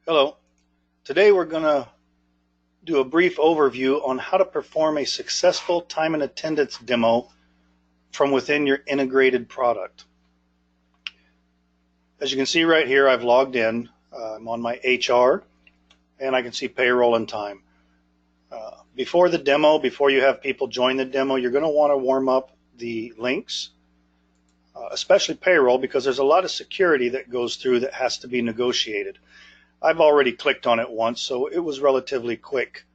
Hello. Today we're going to do a brief overview on how to perform a successful time and attendance demo from within your integrated product. As you can see right here, I've logged in. I'm on my HR and I can see payroll and time. Before the demo, before you have people join the demo, you're going to want to warm up the links, especially payroll, because there's a lot of security that goes through that has to be negotiated. I've already clicked on it once, so it was relatively quick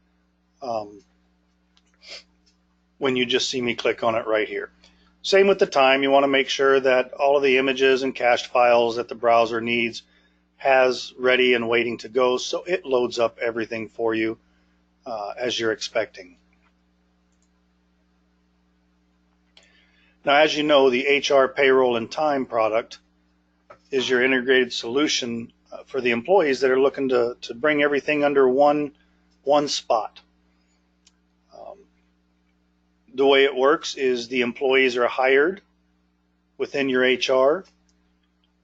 when you just see me click on it right here. Same with the time. You want to make sure that all of the images and cached files that the browser needs has ready and waiting to go, so it loads up everything for you as you're expecting. Now, as you know, the HR, payroll, and time product is your integrated solution for the employees that are looking to bring everything under one spot. The way it works is the employees are hired within your HR.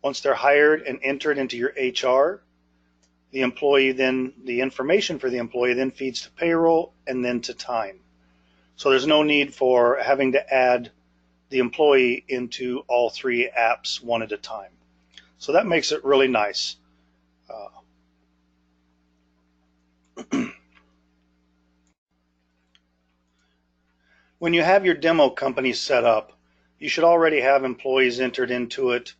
Once they're hired and entered into your HR, the information for the employee then feeds to payroll and then to time. So there's no need for having to add the employee into all three apps one at a time. So that makes it really nice. When you have your demo company set up, you should already have employees entered into it.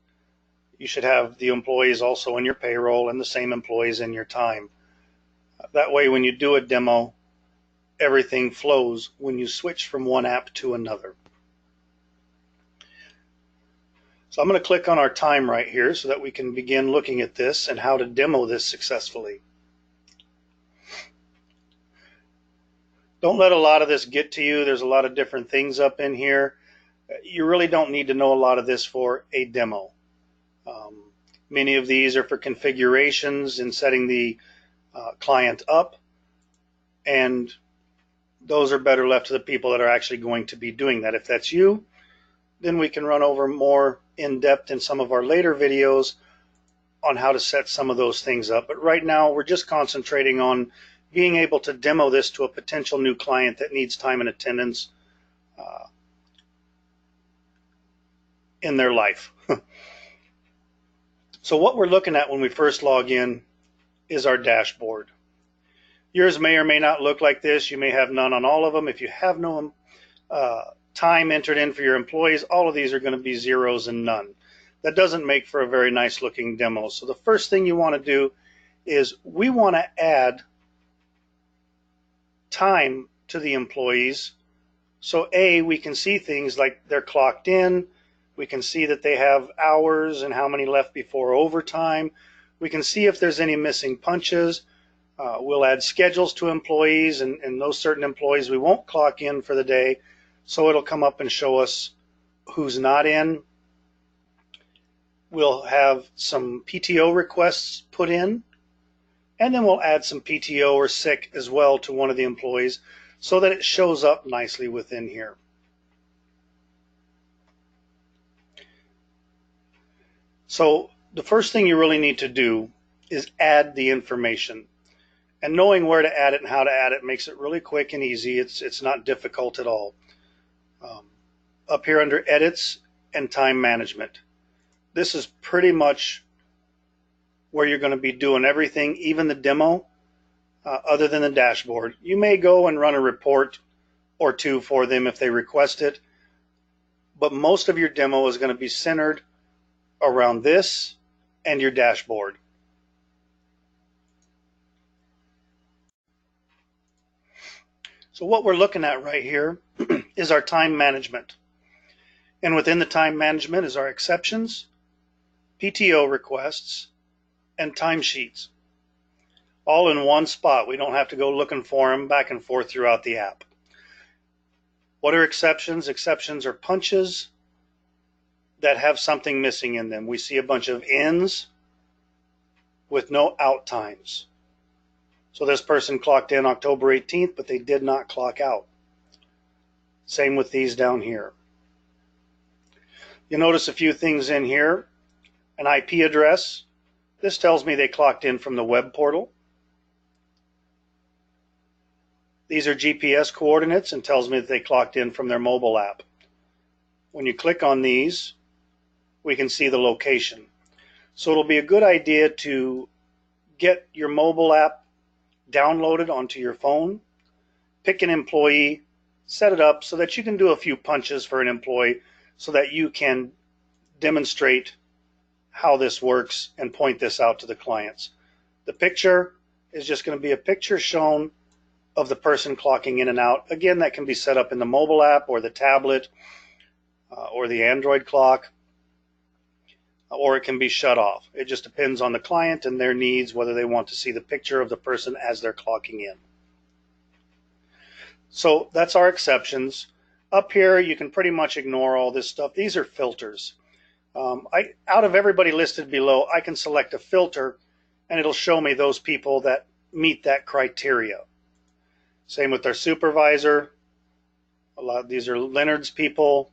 You should have the employees also in your payroll and the same employees in your time. That way, when you do a demo, everything flows when you switch from one app to another. So I'm going to click on our time right here so that we can begin looking at this and how to demo this successfully. Don't let a lot of this get to you. There's a lot of different things up in here. You really don't need to know a lot of this for a demo. Many of these are for configurations and setting the client up, and those are better left to the people that are actually going to be doing that. If that's you, then we can run over more in depth in some of our later videos on how to set some of those things up. But right now we're just concentrating on being able to demo this to a potential new client that needs time and attendance in their life. So what we're looking at when we first log in is our dashboard. Yours may or may not look like this. You may have none on all of them. If you have no time entered in for your employees, all of these are going to be zeros and none. That doesn't make for a very nice looking demo. So the first thing you want to do is we want to add time to the employees. So we can see things like they're clocked in. We can see that they have hours and how many left before overtime. We can see if there's any missing punches. We'll add schedules to employees, and those certain employees we won't clock in for the day, so it'll come up and show us who's not in. We'll have some PTO requests put in, and then we'll add some PTO or sick as well to one of the employees so that it shows up nicely within here. So the first thing you really need to do is add the information. And knowing where to add it and how to add it makes it really quick and easy. It's not difficult at all. Up here under Edits and Time Management, this is pretty much where you're going to be doing everything, even the demo, other than the dashboard. You may go and run a report or two for them if they request it, but most of your demo is going to be centered around this and your dashboard. So what we're looking at right here is our time management. And within the time management is our exceptions, PTO requests, and timesheets. All in one spot. We don't have to go looking for them back and forth throughout the app. What are exceptions? Exceptions are punches that have something missing in them. We see a bunch of ins with no out times. So this person clocked in October 18th, but they did not clock out. Same with these down here. You'll notice a few things in here. An IP address. This tells me they clocked in from the web portal. These are GPS coordinates and tells me that they clocked in from their mobile app. When you click on these, we can see the location. So it'll be a good idea to get your mobile app downloaded onto your phone, pick an employee, set it up so that you can do a few punches for an employee so that you can demonstrate how this works and point this out to the clients. The picture is just going to be a picture shown of the person clocking in and out. Again, that can be set up in the mobile app or the tablet or the Android clock, or it can be shut off. It just depends on the client and their needs, whether they want to see the picture of the person as they're clocking in. So that's our exceptions. Up here, you can pretty much ignore all this stuff. These are filters. Out of everybody listed below, I can select a filter and it'll show me those people that meet that criteria. Same with our supervisor. These are Leonard's people.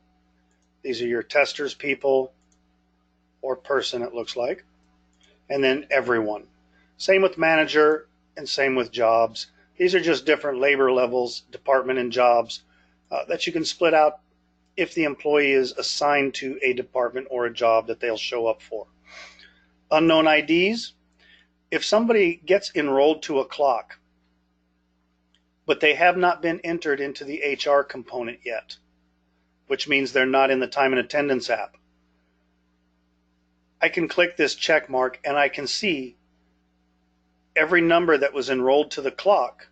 These are your tester's people, or person it looks like. And then everyone. Same with manager and same with jobs. These are just different labor levels, department and jobs that you can split out if the employee is assigned to a department or a job that they'll show up for. Unknown IDs. If somebody gets enrolled to a clock, but they have not been entered into the HR component yet, which means they're not in the time and attendance app, I can click this check mark and I can see every number that was enrolled to the clock,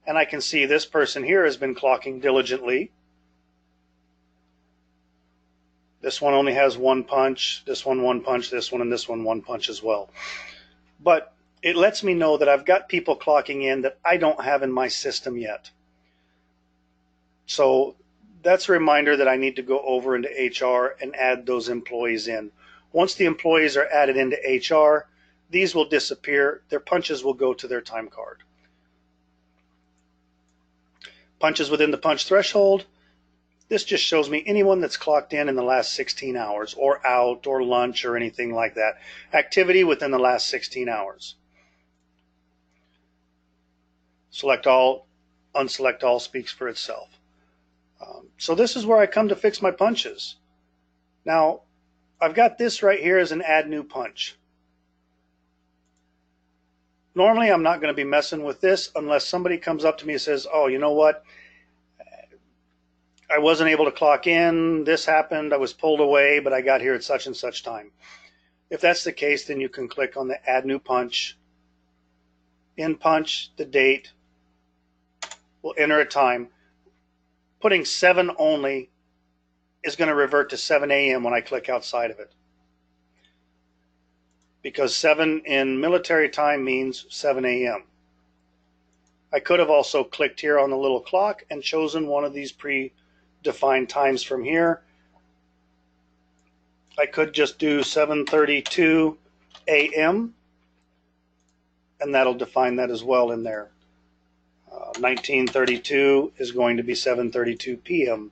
and I can see this person here has been clocking diligently. This one only has one punch, this one punch, this one, and this one punch as well. But it lets me know that I've got people clocking in that I don't have in my system yet. So that's a reminder that I need to go over into HR and add those employees in. Once the employees are added into HR, these will disappear. Their punches will go to their time card. Punches within the punch threshold. This just shows me anyone that's clocked in the last 16 hours or out or lunch or anything like that. Activity within the last 16 hours. Select all, unselect all speaks for itself. So this is where I come to fix my punches. Now, I've got this right here as an add new punch. Normally, I'm not going to be messing with this unless somebody comes up to me and says, oh, you know what? I wasn't able to clock in. This happened. I was pulled away, but I got here at such and such time. If that's the case, then you can click on the add new punch. In punch, the date. We'll enter a time. Putting 7 only is going to revert to 7 a.m. when I click outside of it. Because 7 in military time means 7 a.m. I could have also clicked here on the little clock and chosen one of these predefined times from here. I could just do 7:32 a.m. and that'll define that as well in there. 1932 is going to be 7:32 p.m.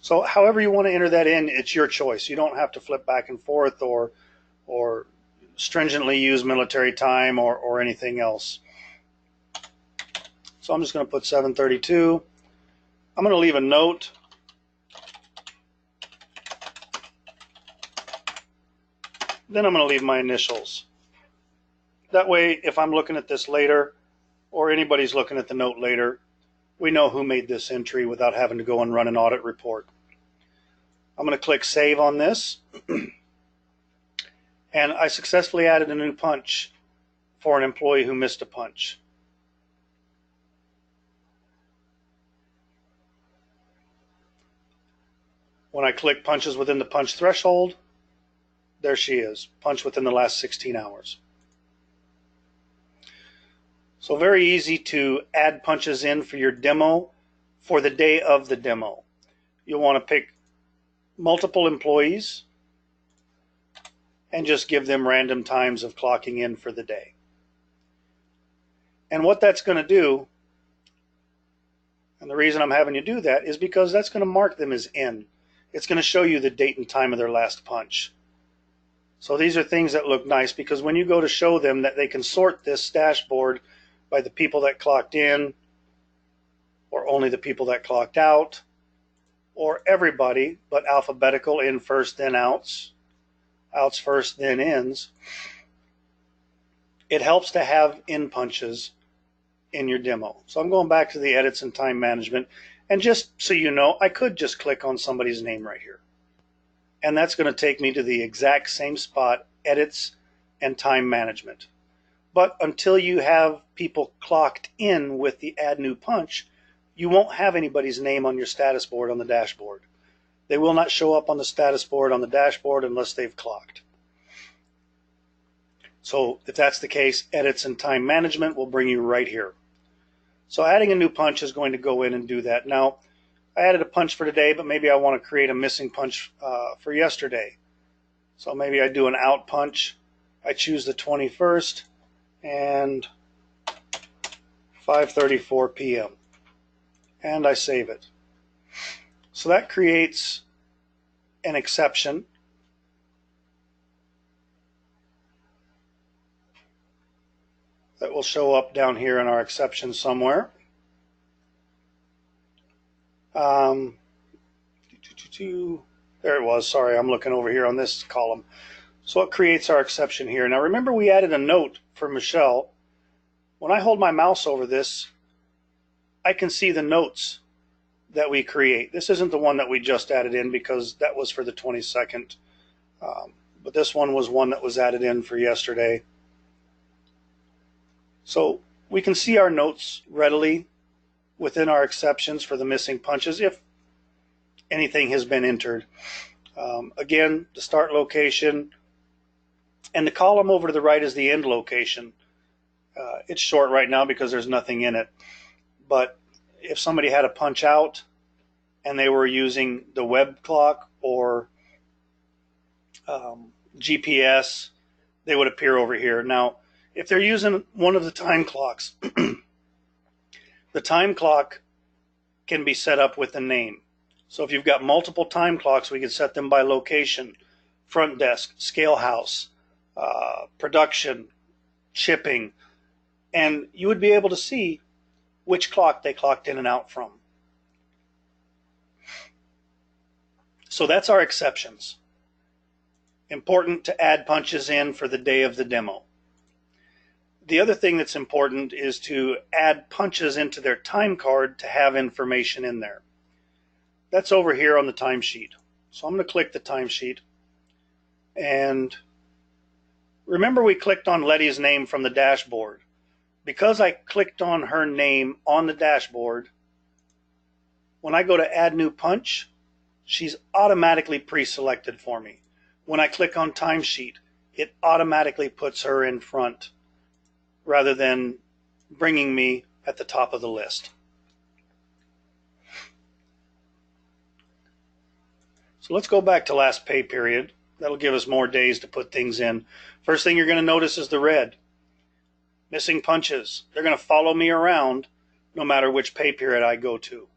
So however you want to enter that in, it's your choice. You don't have to flip back and forth or stringently use military time or anything else. So I'm just going to put 7:32. I'm going to leave a note. Then I'm going to leave my initials. That way, if I'm looking at this later, or anybody's looking at the note later, we know who made this entry without having to go and run an audit report. I'm going to click Save on this. And I successfully added a new punch for an employee who missed a punch. When I click punches within the punch threshold, there she is, punch within the last 16 hours. So very easy to add punches in for your demo for the day of the demo. You'll want to pick multiple employees and just give them random times of clocking in for the day. And what that's going to do, and the reason I'm having you do that, is because that's going to mark them as in. It's going to show you the date and time of their last punch. So these are things that look nice, because when you go to show them that they can sort this dashboard by the people that clocked in, or only the people that clocked out, or everybody, but alphabetical, in first, then outs, outs first, then ins, it helps to have in punches in your demo. So I'm going back to the edits and time management, and just so you know, I could just click on somebody's name right here, and that's going to take me to the exact same spot, edits and time management. But until you have people clocked in with the add new punch, you won't have anybody's name on your status board on the dashboard. They will not show up on the status board on the dashboard unless they've clocked. So if that's the case, edits and time management will bring you right here. So adding a new punch is going to go in and do that. Now, I added a punch for today, but maybe I want to create a missing punch for yesterday. So maybe I do an out punch. I choose the 21st and 5:34 p.m. and I save it. So that creates an exception. That will show up down here in our exceptions somewhere. There it was. Sorry, I'm looking over here on this column. So it creates our exception here. Now remember, we added a note for Michelle. When I hold my mouse over this, I can see the notes that we create. This isn't the one that we just added in, because that was for the 22nd. But this one was one that was added in for yesterday. So we can see our notes readily within our exceptions for the missing punches if anything has been entered. Again, the start location, and the column over to the right is the end location. It's short right now because there's nothing in it. But if somebody had a punch out and they were using the web clock or GPS, they would appear over here. Now, if they're using one of the time clocks, the time clock can be set up with a name. So if you've got multiple time clocks, we can set them by location, front desk, scale house, production, shipping, and you would be able to see which clock they clocked in and out from. So that's our exceptions. Important to add punches in for the day of the demo. The other thing that's important is to add punches into their time card to have information in there. That's over here on the timesheet. So I'm going to click the timesheet. And remember, we clicked on Letty's name from the dashboard. Because I clicked on her name on the dashboard, when I go to add new punch, she's automatically pre-selected for me. When I click on timesheet, it automatically puts her in front rather than bringing me at the top of the list. So let's go back to last pay period. That'll give us more days to put things in. First thing you're going to notice is the red. Missing punches. They're going to follow me around no matter which pay period I go to.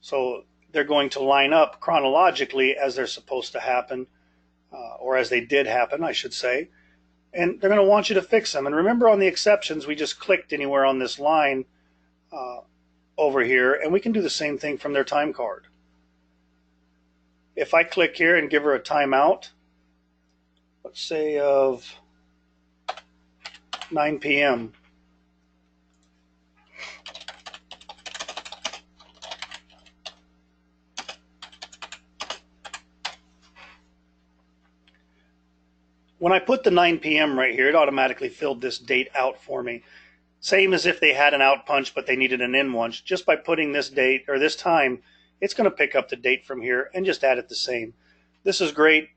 So they're going to line up chronologically as they're supposed to happen, or as they did happen, I should say. And they're going to want you to fix them. And remember, on the exceptions, we just clicked anywhere on this line over here, and we can do the same thing from their time card. If I click here and give her a timeout, let's say of 9 p.m. When I put the 9 p.m. right here, it automatically filled this date out for me. Same as if they had an out punch but they needed an in one. Just by putting this date or this time, it's going to pick up the date from here and just add it the same. This is great,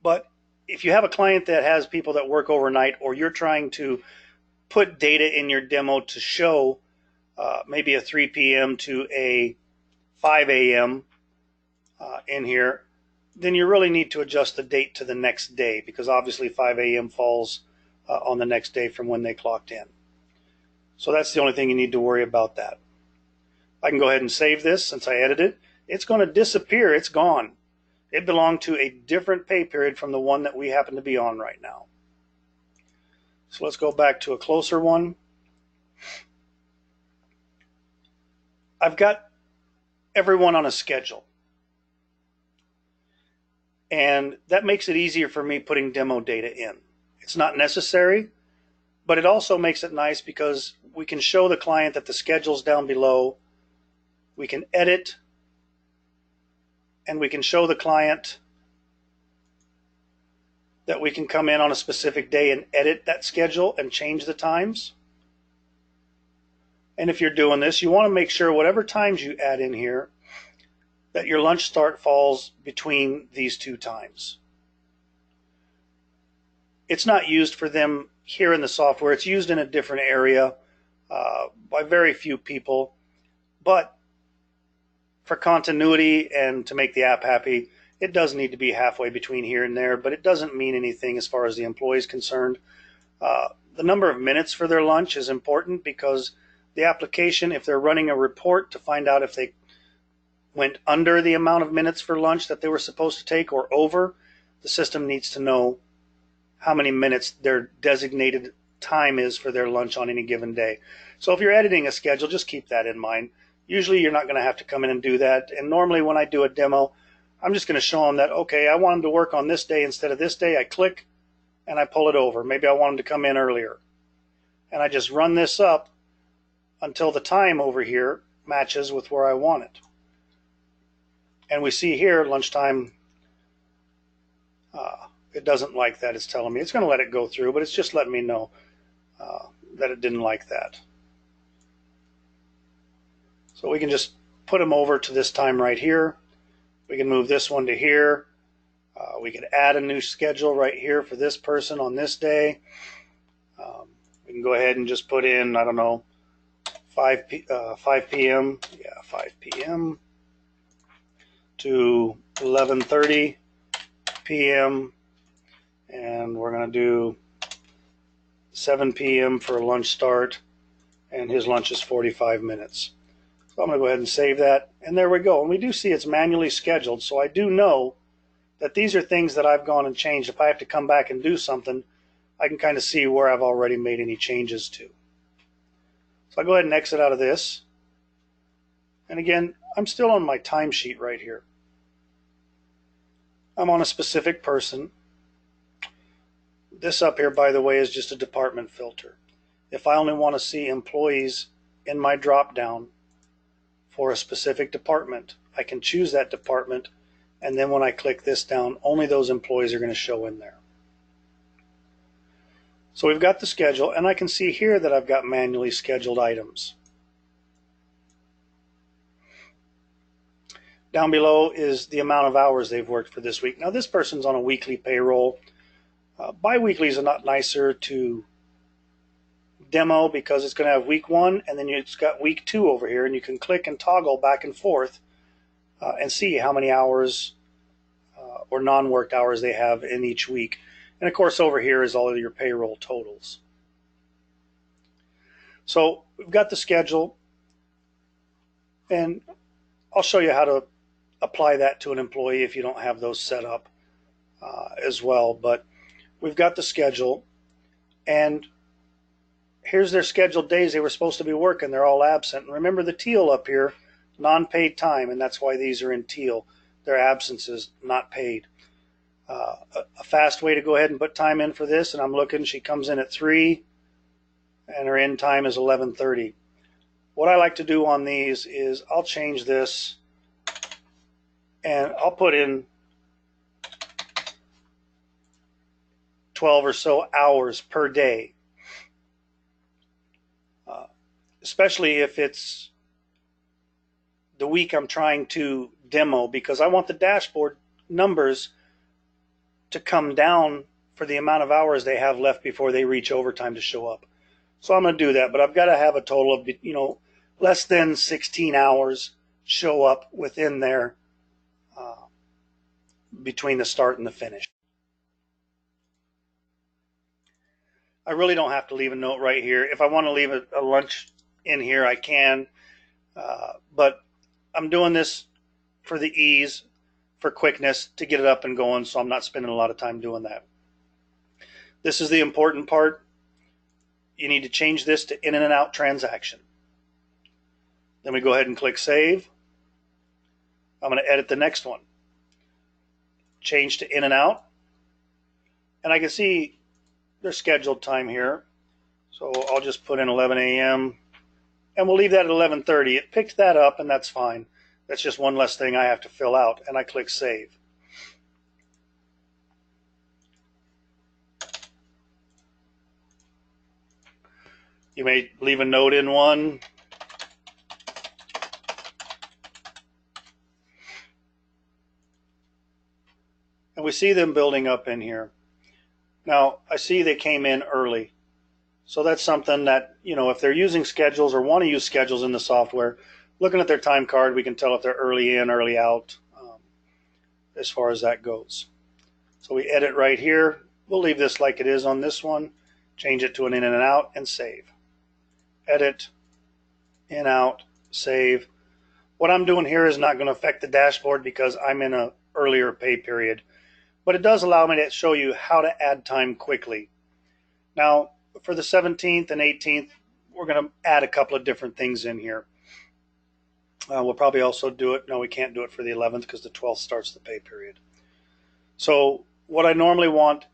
but if you have a client that has people that work overnight, or you're trying to put data in your demo to show maybe a 3 p.m. to a 5 a.m. In here, then you really need to adjust the date to the next day, because obviously 5 a.m. falls on the next day from when they clocked in. So that's the only thing you need to worry about that. I can go ahead and save this since I edited it. It's going to disappear. It's gone. It belonged to a different pay period from the one that we happen to be on right now. So let's go back to a closer one. I've got everyone on a schedule, and that makes it easier for me putting demo data in. It's not necessary, but it also makes it nice because we can show the client that the schedule's down below. We can edit, and we can show the client that we can come in on a specific day and edit that schedule and change the times. And if you're doing this, you want to make sure whatever times you add in here, that your lunch start falls between these two times. It's not used for them here in the software. It's used in a different area by very few people. But for continuity and to make the app happy, it does need to be halfway between here and there, but it doesn't mean anything as far as the employee is concerned. The number of minutes for their lunch is important because the application, if they're running a report to find out if they went under the amount of minutes for lunch that they were supposed to take or over, the system needs to know how many minutes their designated time is for their lunch on any given day. So if you're editing a schedule, just keep that in mind. Usually you're not going to have to come in and do that. And normally when I do a demo, I'm just going to show them that, okay, I want them to work on this day instead of this day. I click and I pull it over. Maybe I want them to come in earlier. And I just run this up until the time over here matches with where I want it. And we see here lunchtime, it doesn't like that. It's telling me it's going to let it go through, but it's just letting me know that it didn't like that. So we can just put them over to this time right here. We can move this one to here. We could add a new schedule right here for this person on this day. We can go ahead and just put in, I don't know, 5 p.m. Yeah, 5 p.m. to 11:30 p.m. And we're going to do 7 p.m. for a lunch start, and his lunch is 45 minutes. So I'm going to go ahead and save that, and there we go. And we do see it's manually scheduled, so I do know that these are things that I've gone and changed. If I have to come back and do something, I can kind of see where I've already made any changes to. So I'll go ahead and exit out of this. And again, I'm still on my timesheet right here. I'm on a specific person. This up here, by the way, is just a department filter. If I only want to see employees in my drop-down for a specific department, I can choose that department, and then when I click this down, only those employees are going to show in there. So we've got the schedule, and I can see here that I've got manually scheduled items. Down below is the amount of hours they've worked for this week. Now this person's on a weekly payroll. Bi-weeklies are not nicer to demo because it's going to have week 1 and then it's got week 2 over here, and you can click and toggle back and forth and see how many hours or non-worked hours they have in each week. And of course over here is all of your payroll totals. So we've got the schedule, and I'll show you how to apply that to an employee if you don't have those set up as well. But we've got the schedule, and here's their scheduled days they were supposed to be working. They're all absent. And remember the teal up here, non-paid time, and that's why these are in teal. Their absences, not paid. A fast way to go ahead and put time in for this, and I'm looking, she comes in at 3 and her end time is 11:30. What I like to do on these is I'll change this and I'll put in 12 or so hours per day, especially if it's the week I'm trying to demo, because I want the dashboard numbers to come down for the amount of hours they have left before they reach overtime to show up. So I'm going to do that, but I've got to have a total of, less than 16 hours show up within there between the start and the finish. I really don't have to leave a note right here. If I want to leave a lunch in here, I can, but I'm doing this for the ease, for quickness to get it up and going, so I'm not spending a lot of time doing that. This is the important part. You need to change this to in and out transaction. Then we go ahead and click save. I'm going to edit the next one. Change to in and out. And I can see their scheduled time here. So I'll just put in 11 a.m. and we'll leave that at 11:30. It picked that up, and that's fine. That's just one less thing I have to fill out, and I click save. You may leave a note in one. And we see them building up in here. Now, I see they came in early. So that's something that, if they're using schedules or want to use schedules in the software, looking at their time card, we can tell if they're early in, early out, as far as that goes. So we edit right here. We'll leave this like it is on this one, change it to an in and out, and save. Edit, in, out, save. What I'm doing here is not going to affect the dashboard because I'm in an earlier pay period, but it does allow me to show you how to add time quickly. Now, for the 17th and 18th, we're going to add a couple of different things in here. We'll probably also do it. No, we can't do it for the 11th because the 12th starts the pay period. So what I normally want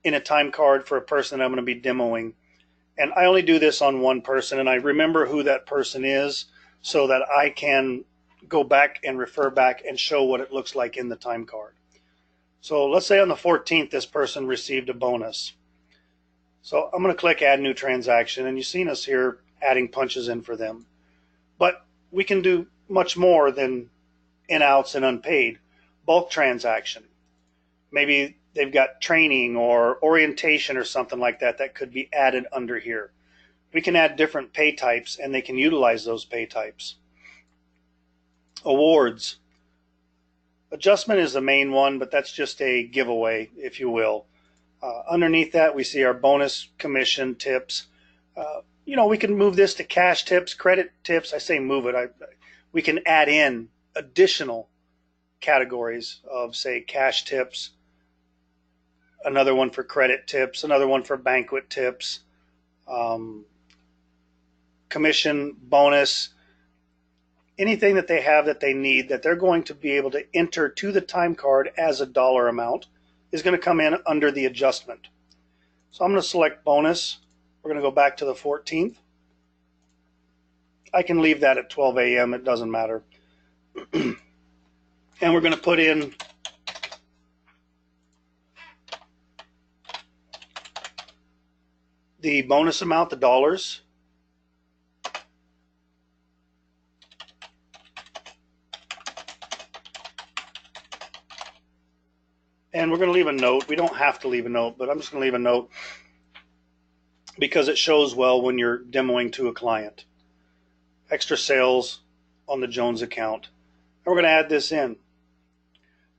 in a time card for a person that I'm going to be demoing, and I only do this on one person, and I remember who that person is so that I can go back and refer back and show what it looks like in the time card. So let's say on the 14th, this person received a bonus. So I'm going to click add new transaction, and you've seen us here adding punches in for them. But we can do much more than in-outs and unpaid. Bulk transaction. Maybe they've got training or orientation or something like that that could be added under here. We can add different pay types, and they can utilize those pay types. Awards. Adjustment is the main one, but that's just a giveaway, if you will. Underneath that, we see our bonus, commission, tips. We can move this to cash tips, credit tips. I say move it. We can add in additional categories of, say, cash tips, another one for credit tips, another one for banquet tips, commission, bonus, anything that they have that they need that they're going to be able to enter to the time card as a dollar amount is going to come in under the adjustment. So I'm going to select bonus. We're going to go back to the 14th. I can leave that at 12 a.m. It doesn't matter. And we're going to put in the bonus amount, the dollars. And we're going to leave a note. We don't have to leave a note, but I'm just going to leave a note because it shows well when you're demoing to a client. Extra sales on the Jones account. And we're going to add this in.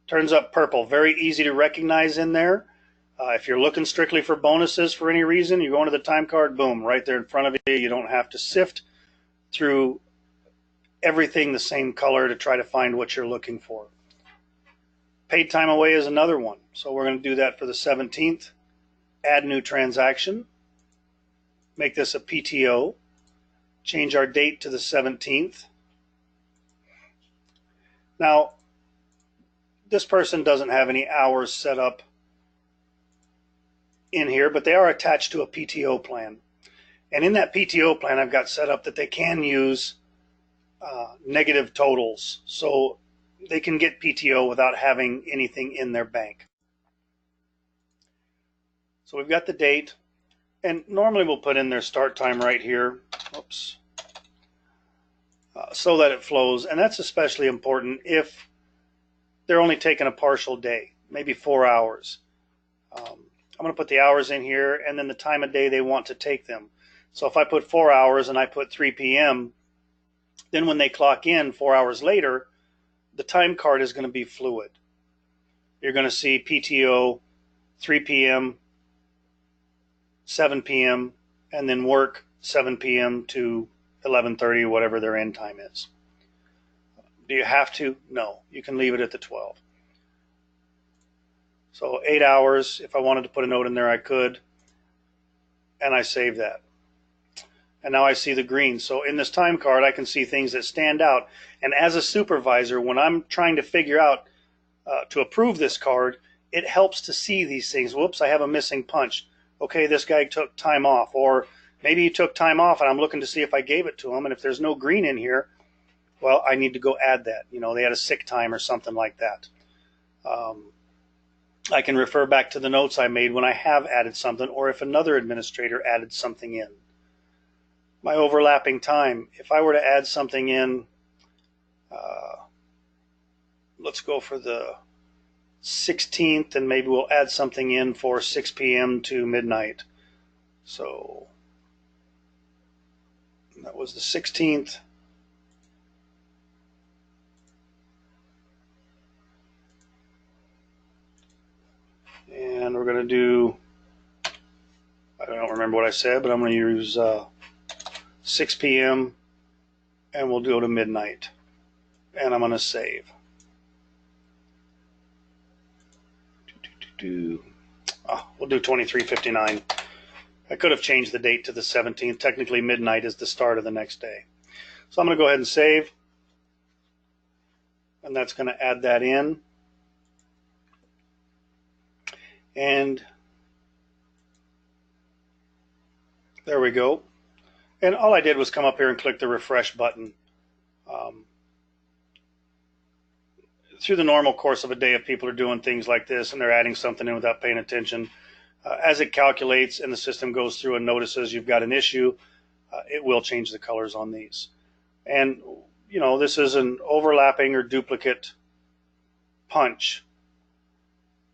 Turns up purple. Very easy to recognize in there. If you're looking strictly for bonuses for any reason, you go into the time card, boom, right there in front of you. You don't have to sift through everything the same color to try to find what you're looking for. Paid time away is another one. So we're going to do that for the 17th. Add new transaction. Make this a PTO. Change our date to the 17th. Now, this person doesn't have any hours set up in here, but they are attached to a PTO plan. And in that PTO plan, I've got set up that they can use negative totals. So they can get PTO without having anything in their bank. So we've got the date, and normally we'll put in their start time right here. Oops. So that it flows, and that's especially important if they're only taking a partial day, maybe 4 hours. I'm going to put the hours in here and then the time of day they want to take them. So if I put 4 hours and I put 3 p.m., then when they clock in 4 hours later, the time card is going to be fluid. You're going to see PTO 3 p.m., 7 p.m., and then work 7 p.m. to 11:30, whatever their end time is. Do you have to? No. You can leave it at the 12. So 8 hours. If I wanted to put a note in there, I could. And I save that. And now I see the green. So in this time card, I can see things that stand out. And as a supervisor, when I'm trying to figure out to approve this card, it helps to see these things. Whoops, I have a missing punch. Okay, this guy took time off. Or maybe he took time off and I'm looking to see if I gave it to him. And if there's no green in here, well, I need to go add that. You know, they had a sick time or something like that. I can refer back to the notes I made when I have added something, or if another administrator added something in. My overlapping time, if I were to add something in, let's go for the 16th, and maybe we'll add something in for 6 p.m. to midnight. So that was the 16th. And we're going to do, I don't remember what I said, but I'm going to use 6 p.m. and we'll go to midnight. And I'm going to save. We'll do 23:59. I could have changed the date to the 17th. Technically, midnight is the start of the next day. So I'm going to go ahead and save. And that's going to add that in. And there we go. And all I did was come up here and click the refresh button. Through the normal course of a day, if people are doing things like this and they're adding something in without paying attention, as it calculates and the system goes through and notices you've got an issue, it will change the colors on these. And, you know, this is an overlapping or duplicate punch.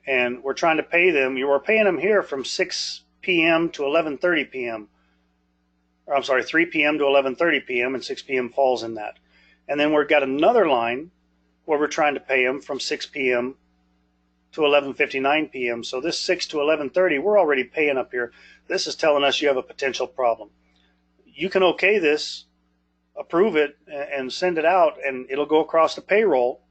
And we're trying to pay them. You were paying them here from 6 p.m. to 11:30 p.m. Or I'm sorry, 3 p.m. to 11:30 p.m. and 6 p.m. falls in that. And then we've got another line where we're trying to pay them from 6 p.m. to 11:59 p.m. So this 6 to 11:30, we're already paying up here. This is telling us you have a potential problem. You can okay this, approve it, and send it out, and it'll go across to payroll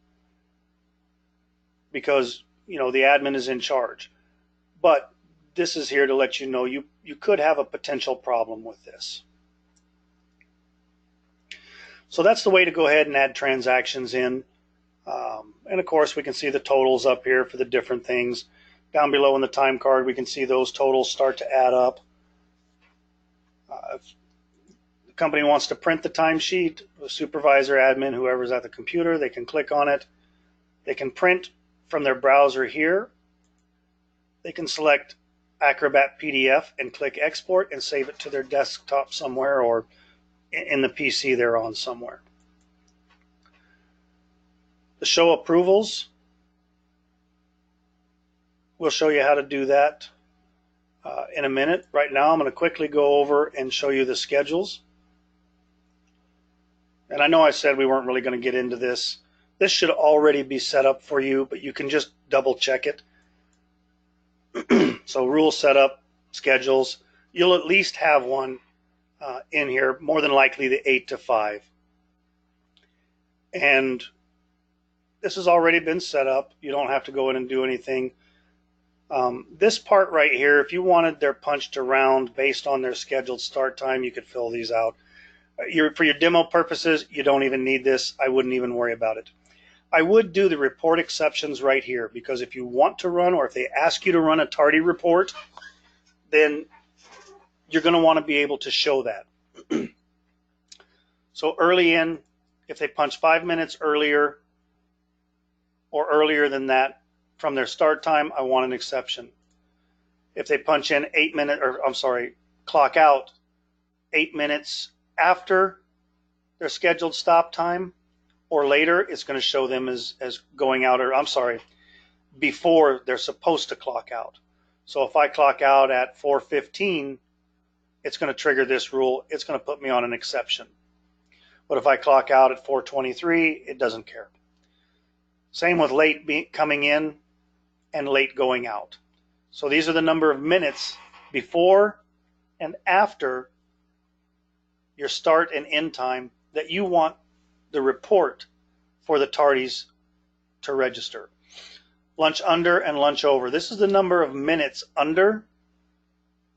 because, you know, the admin is in charge. But this is here to let you know you could have a potential problem with this. So that's the way to go ahead and add transactions in. And of course, we can see the totals up here for the different things. Down below in the time card, we can see those totals start to add up. If the company wants to print the timesheet, the supervisor, admin, whoever's at the computer, they can click on it. They can print from their browser here. They can select Acrobat PDF and click export and save it to their desktop somewhere or in the PC they're on somewhere. The show approvals, we'll show you how to do that in a minute. Right now I'm going to quickly go over and show you the schedules. And I know I said we weren't really going to get into this. This should already be set up for you, but you can just double check it. So rule setup, schedules, you'll at least have one in here, more than likely the 8 to 5. And this has already been set up. You don't have to go in and do anything. This part right here, if you wanted their punch to round based on their scheduled start time, you could fill these out. For your demo purposes, you don't even need this. I wouldn't even worry about it. I would do the report exceptions right here, because if you want to run, or if they ask you to run a tardy report, then you're going to want to be able to show that. So early in, if they punch 5 minutes earlier or earlier than that from their start time, I want an exception. If they punch in 8 minutes, or I'm sorry, clock out 8 minutes after their scheduled stop time or later, it's going to show them as going out, or I'm sorry, before they're supposed to clock out. So if I clock out at 4:15, it's going to trigger this rule. It's going to put me on an exception. But if I clock out at 4:23, it doesn't care. Same with late coming in and late going out. So these are the number of minutes before and after your start and end time that you want the report for the tardies to register. Lunch under and lunch over. This is the number of minutes under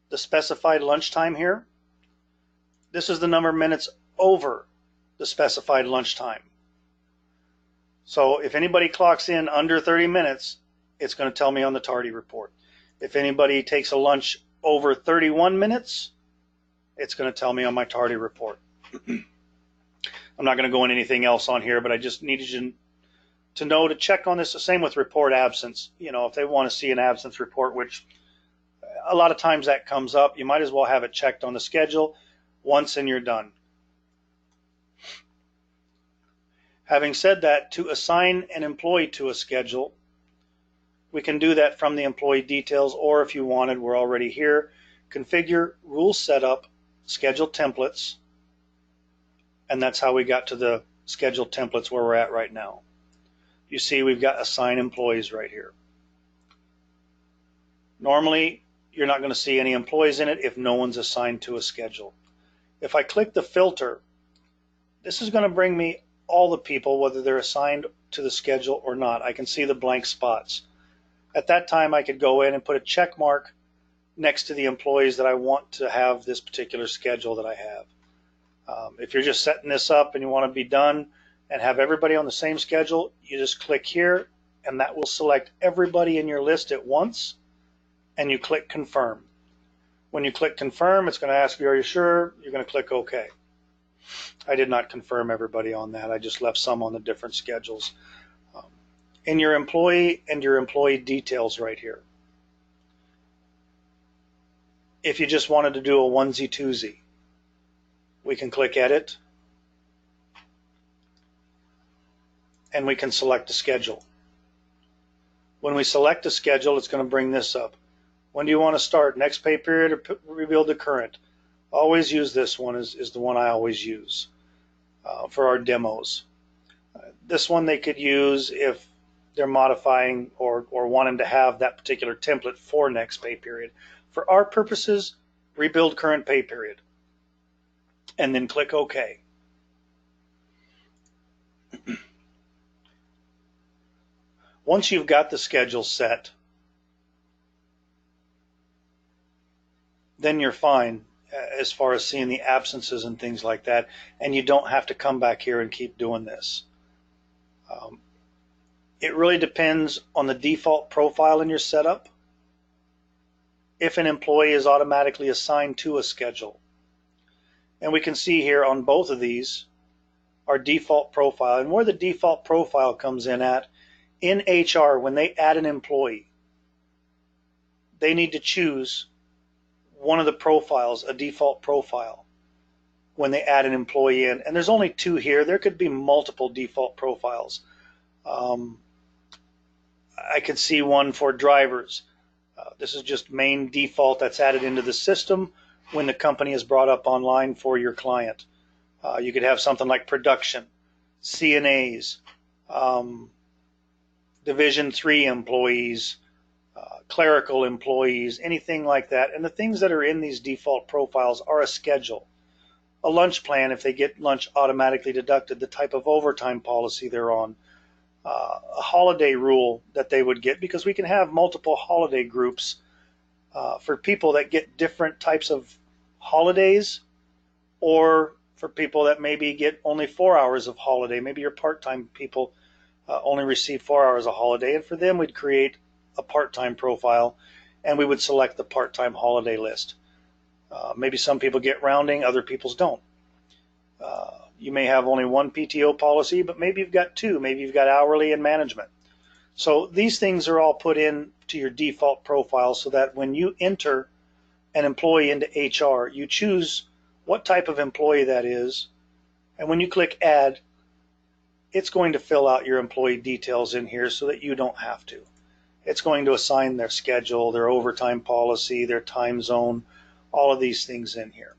the specified lunchtime here. This is the number of minutes over the specified lunchtime. So if anybody clocks in under 30 minutes, it's going to tell me on the tardy report. If anybody takes a lunch over 31 minutes, it's going to tell me on my tardy report. I'm not going to go into anything else on here, but I just needed you to know to check on this. The same with report absence. You know, if they want to see an absence report, which a lot of times that comes up, you might as well have it checked on the schedule once and you're done. Having said that, to assign an employee to a schedule, we can do that from the employee details, or if you wanted, we're already here. Configure rule setup, schedule templates, and that's how we got to the schedule templates where we're at right now. You see we've got assign employees right here. Normally, you're not going to see any employees in it if no one's assigned to a schedule. If I click the filter, this is going to bring me all the people, whether they're assigned to the schedule or not. I can see the blank spots. At that time, I could go in and put a check mark next to the employees that I want to have this particular schedule that I have. If you're just setting this up and you want to be done and have everybody on the same schedule, you just click here and that will select everybody in your list at once, and you click confirm. When you click confirm, it's going to ask you, are you sure? You're going to click OK. I did not confirm everybody on that. I just left some on the different schedules. In your employee and your employee details right here, if you just wanted to do a onesie twosie, we can click edit and we can select a schedule. When we select a schedule, it's going to bring this up. When do you want to start? Next pay period or rebuild the current? Always use this one, is the one I always use for our demos. This one they could use if they're modifying or wanting to have that particular template for next pay period. For our purposes, rebuild current pay period, and then click OK. Once you've got the schedule set, then you're fine as far as seeing the absences and things like that, and you don't have to come back here and keep doing this. It really depends on the default profile in your setup. If an employee is automatically assigned to a schedule, and we can see here on both of these our default profile, and where the default profile comes in at, in HR, when they add an employee, they need to choose one of the profiles, a default profile, when they add an employee in. And there's only two here. There could be multiple default profiles. I could see one for drivers. This is just main default that's added into the system when the company is brought up online for your client. You could have something like production, CNAs, Division 3 employees, clerical employees, anything like that. And the things that are in these default profiles are a schedule, a lunch plan if they get lunch automatically deducted, the type of overtime policy they're on, a holiday rule that they would get, because we can have multiple holiday groups for people that get different types of holidays, or for people that maybe get only 4 hours of holiday. Maybe your part-time people only receive 4 hours of holiday, and for them we'd create a part-time profile and we would select the part-time holiday list. Maybe some people get rounding, other people's don't. You may have only one PTO policy, but maybe you've got two. Maybe you've got hourly and management. So these things are all put in to your default profile so that when you enter an employee into HR, you choose what type of employee that is, and when you click add, it's going to fill out your employee details in here so that you don't have to. It's going to assign their schedule, their overtime policy, their time zone, all of these things in here.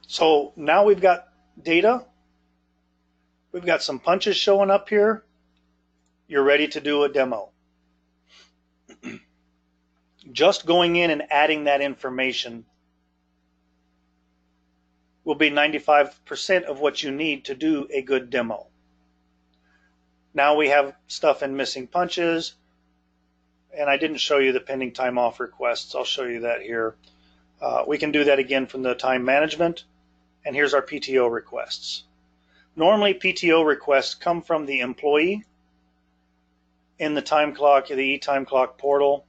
So now we've got data. We've got some punches showing up here. You're ready to do a demo. Just going in and adding that information will be 95% of what you need to do a good demo. Now we have stuff in missing punches, and I didn't show you the pending time off requests. I'll show you that here. We can do that again from the time management, and here's our PTO requests. Normally PTO requests come from the employee in the time clock, the eTime clock portal,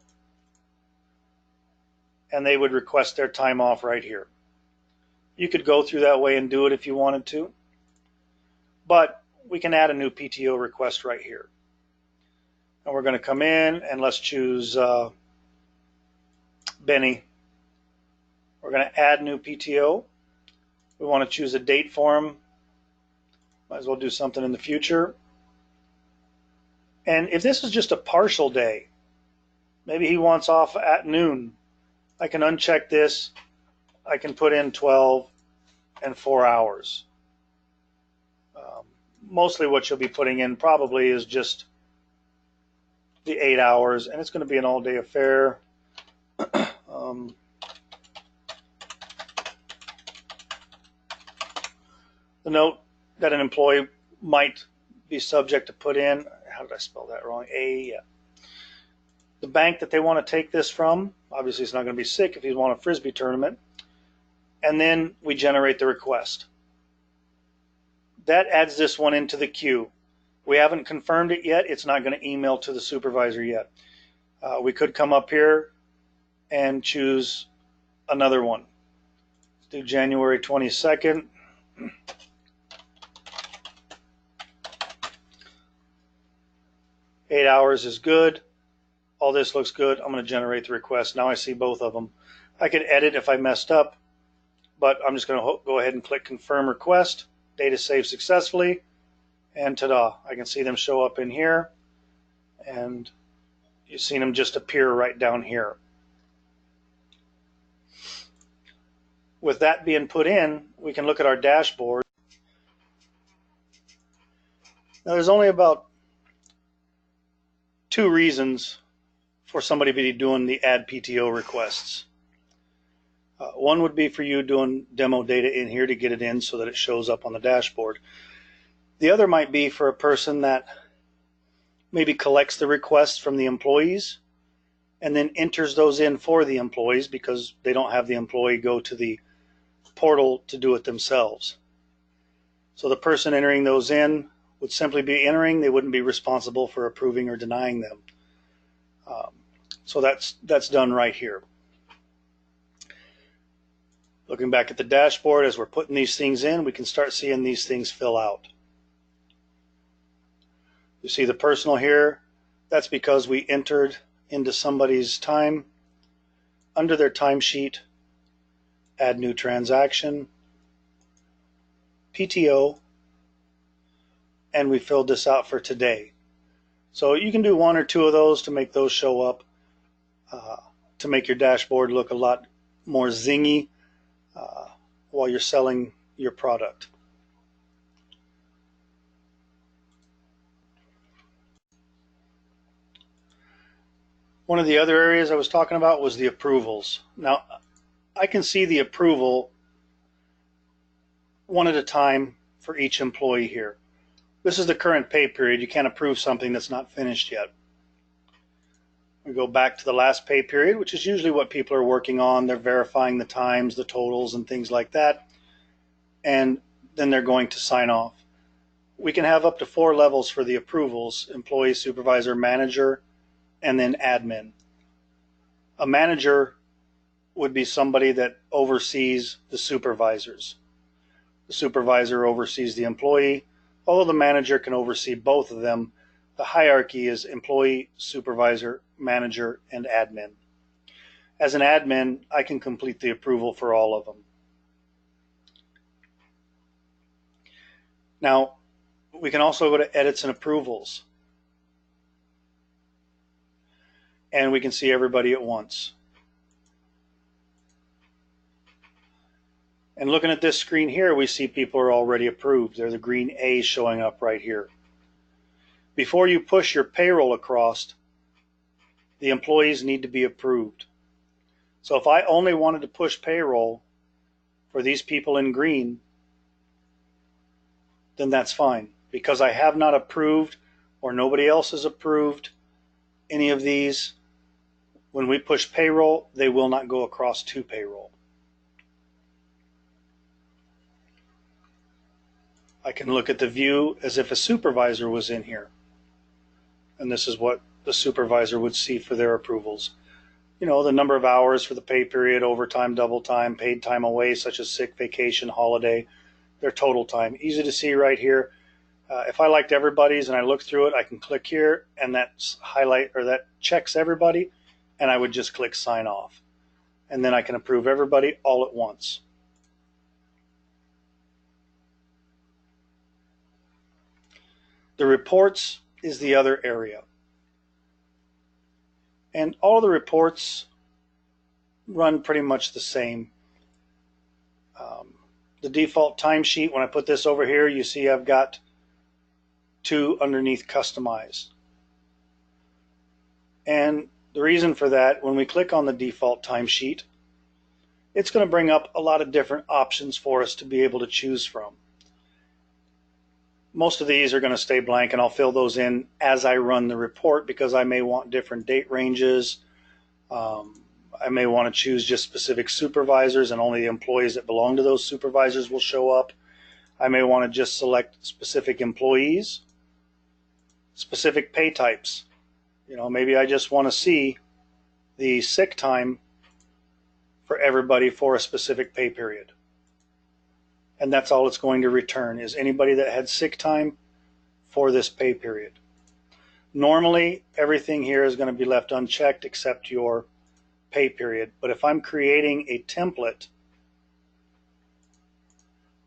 and they would request their time off right here. You could go through that way and do it if you wanted to, but we can add a new PTO request right here. And we're going to come in and let's choose Benny. We're going to add new PTO. We want to choose a date for him. Might as well do something in the future. And if this is just a partial day, maybe he wants off at noon, I can uncheck this. I can put in 12 and 4 hours. Mostly what you'll be putting in probably is just the 8 hours, and it's going to be an all-day affair. The note that an employee might be subject to put in, how did I spell that wrong? The bank that they want to take this from, obviously it's not going to be sick if you want a Frisbee tournament, and then we generate the request. That adds this one into the queue. We haven't confirmed it yet. It's not going to email to the supervisor yet. We could come up here and choose another one. Let's do January 22nd. Eight hours is good. All this looks good. I'm going to generate the request. Now I see both of them. I could edit if I messed up, but I'm just going to go ahead and click confirm request. Data saved successfully, and ta-da, I can see them show up in here, and you've seen them just appear right down here. With that being put in, we can look at our dashboard. Now there's only about 2 reasons for somebody to be doing the add PTO requests. One would be for you doing demo data in here to get it in so that it shows up on the dashboard. The other might be for a person that maybe collects the requests from the employees and then enters those in for the employees because they don't have the employee go to the portal to do it themselves. So the person entering those in would simply be entering. They wouldn't be responsible for approving or denying them. So that's done right here. Looking back at the dashboard, as we're putting these things in, we can start seeing these things fill out. You see the personal here, that's because we entered into somebody's time. Under their timesheet, add new transaction, PTO, and we filled this out for today. So you can do 1 or 2 of those to make those show up, to make your dashboard look a lot more zingy while you're selling your product. One of the other areas I was talking about was the approvals. Now, I can see the approval one at a time for each employee here. This is the current pay period. You can't approve something that's not finished yet. We go back to the last pay period, which is usually what people are working on. They're verifying the times, the totals, and things like that. And then they're going to sign off. We can have up to 4 levels for the approvals: employee, supervisor, manager, and then admin. A manager would be somebody that oversees the supervisors. The supervisor oversees the employee, although the manager can oversee both of them. The hierarchy is employee, supervisor, manager, and admin. As an admin, I can complete the approval for all of them. Now, we can also go to edits and approvals, and we can see everybody at once. And looking at this screen here, we see people are already approved. They're the green A's showing up right here. Before you push your payroll across, the employees need to be approved. So if I only wanted to push payroll, for these people in green, then that's fine. Because I have not approved or nobody else has approved any of these, when we push payroll, they will not go across to payroll. I can look at the view as if a supervisor was in here. And this is what the supervisor would see for their approvals. You know, the number of hours for the pay period, overtime, double time, paid time away, such as sick, vacation, holiday, their total time. Easy to see right here. If I liked everybody's and I look through it, I can click here and that's highlight, or that checks everybody, and I would just click sign off. And then I can approve everybody all at once. The reports is the other area. And all the reports run pretty much the same. The default timesheet, when I put this over here, you see I've got 2 underneath customize. And the reason for that, when we click on the default timesheet, it's going to bring up a lot of different options for us to be able to choose from. Most of these are going to stay blank, and I'll fill those in as I run the report because I may want different date ranges. I may want to choose just specific supervisors and only the employees that belong to those supervisors will show up. I may want to just select specific employees, specific pay types. You know, maybe I just want to see the sick time for everybody for a specific pay period. And that's all it's going to return, is anybody that had sick time for this pay period. Normally, everything here is going to be left unchecked except your pay period. But if I'm creating a template,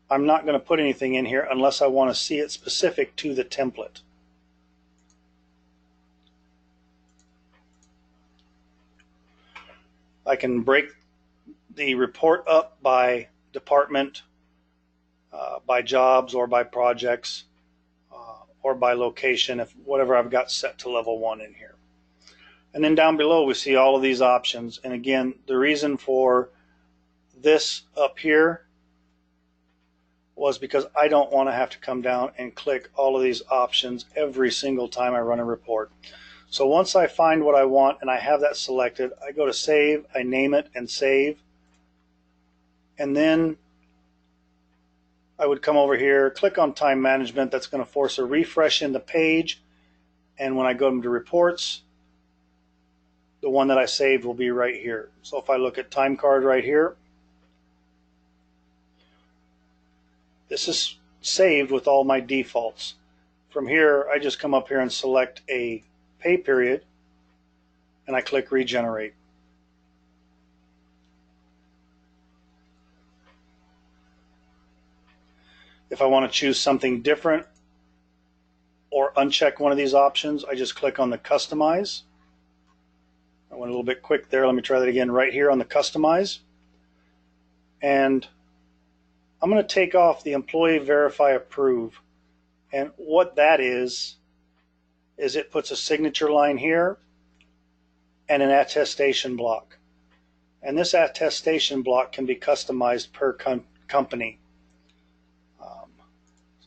I'm not going to put anything in here unless I want to see it specific to the template. I can break the report up by department, by jobs, or by projects, or by location, if whatever I've got set to level 1 in here. And then down below we see all of these options. And again, the reason for this up here was because I don't want to have to come down and click all of these options every single time I run a report. So once I find what I want and I have that selected, I go to save, I name it and save, and then I would come over here, click on time management. That's going to force a refresh in the page, and when I go to reports, the one that I saved will be right here. So if I look at time card right here, this is saved with all my defaults. From here, I just come up here and select a pay period, and I click regenerate. If I want to choose something different or uncheck one of these options, I just click on the customize. I went a little bit quick there. Let me try that again right here on the customize. And I'm going to take off the employee verify approve. And what that is it puts a signature line here and an attestation block. And this attestation block can be customized per company.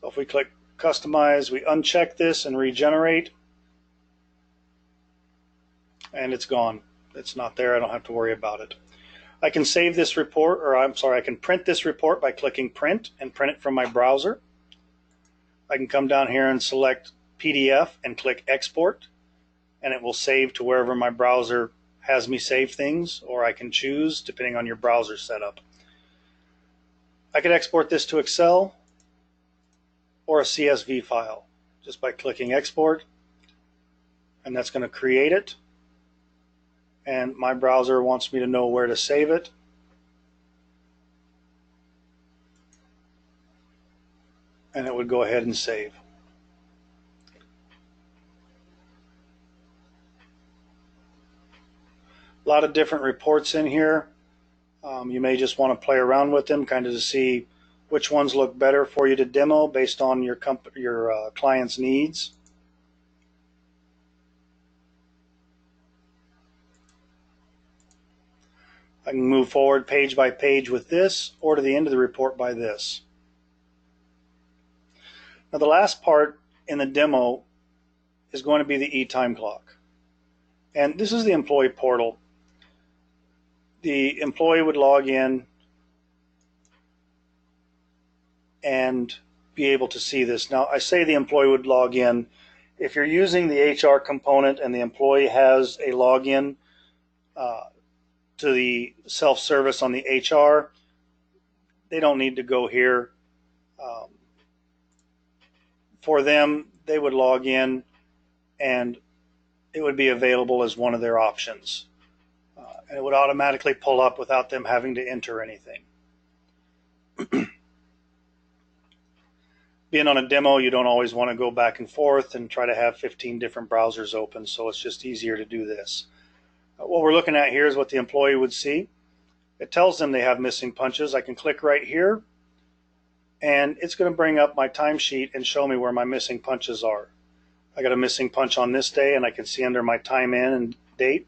So if we click customize, we uncheck this and regenerate, and it's gone. It's not there. I don't have to worry about it. I can save this report, or I'm sorry, I can print this report by clicking print and print it from my browser. I can come down here and select PDF and click export, and it will save to wherever my browser has me save things, or I can choose depending on your browser setup. I could export this to Excel or a CSV file just by clicking export, and that's going to create it. And my browser wants me to know where to save it. And it would go ahead and save. A lot of different reports in here. You may just want to play around with them kind of to see which ones look better for you to demo based on your client's needs. I can move forward page by page with this, or to the end of the report by this. Now the last part in the demo is going to be the e-time clock. And this is the employee portal. The employee would log in and be able to see this. Now I say the employee would log in. If you're using the HR component and the employee has a login to the self-service on the HR, they don't need to go here. For them, they would log in and it would be available as one of their options. And it would automatically pull up without them having to enter anything. Being on a demo, you don't always want to go back and forth and try to have 15 different browsers open, so it's just easier to do this. What we're looking at here is what the employee would see. It tells them they have missing punches. I can click right here, and it's going to bring up my timesheet and show me where my missing punches are. I got a missing punch on this day, and I can see under my time in and date,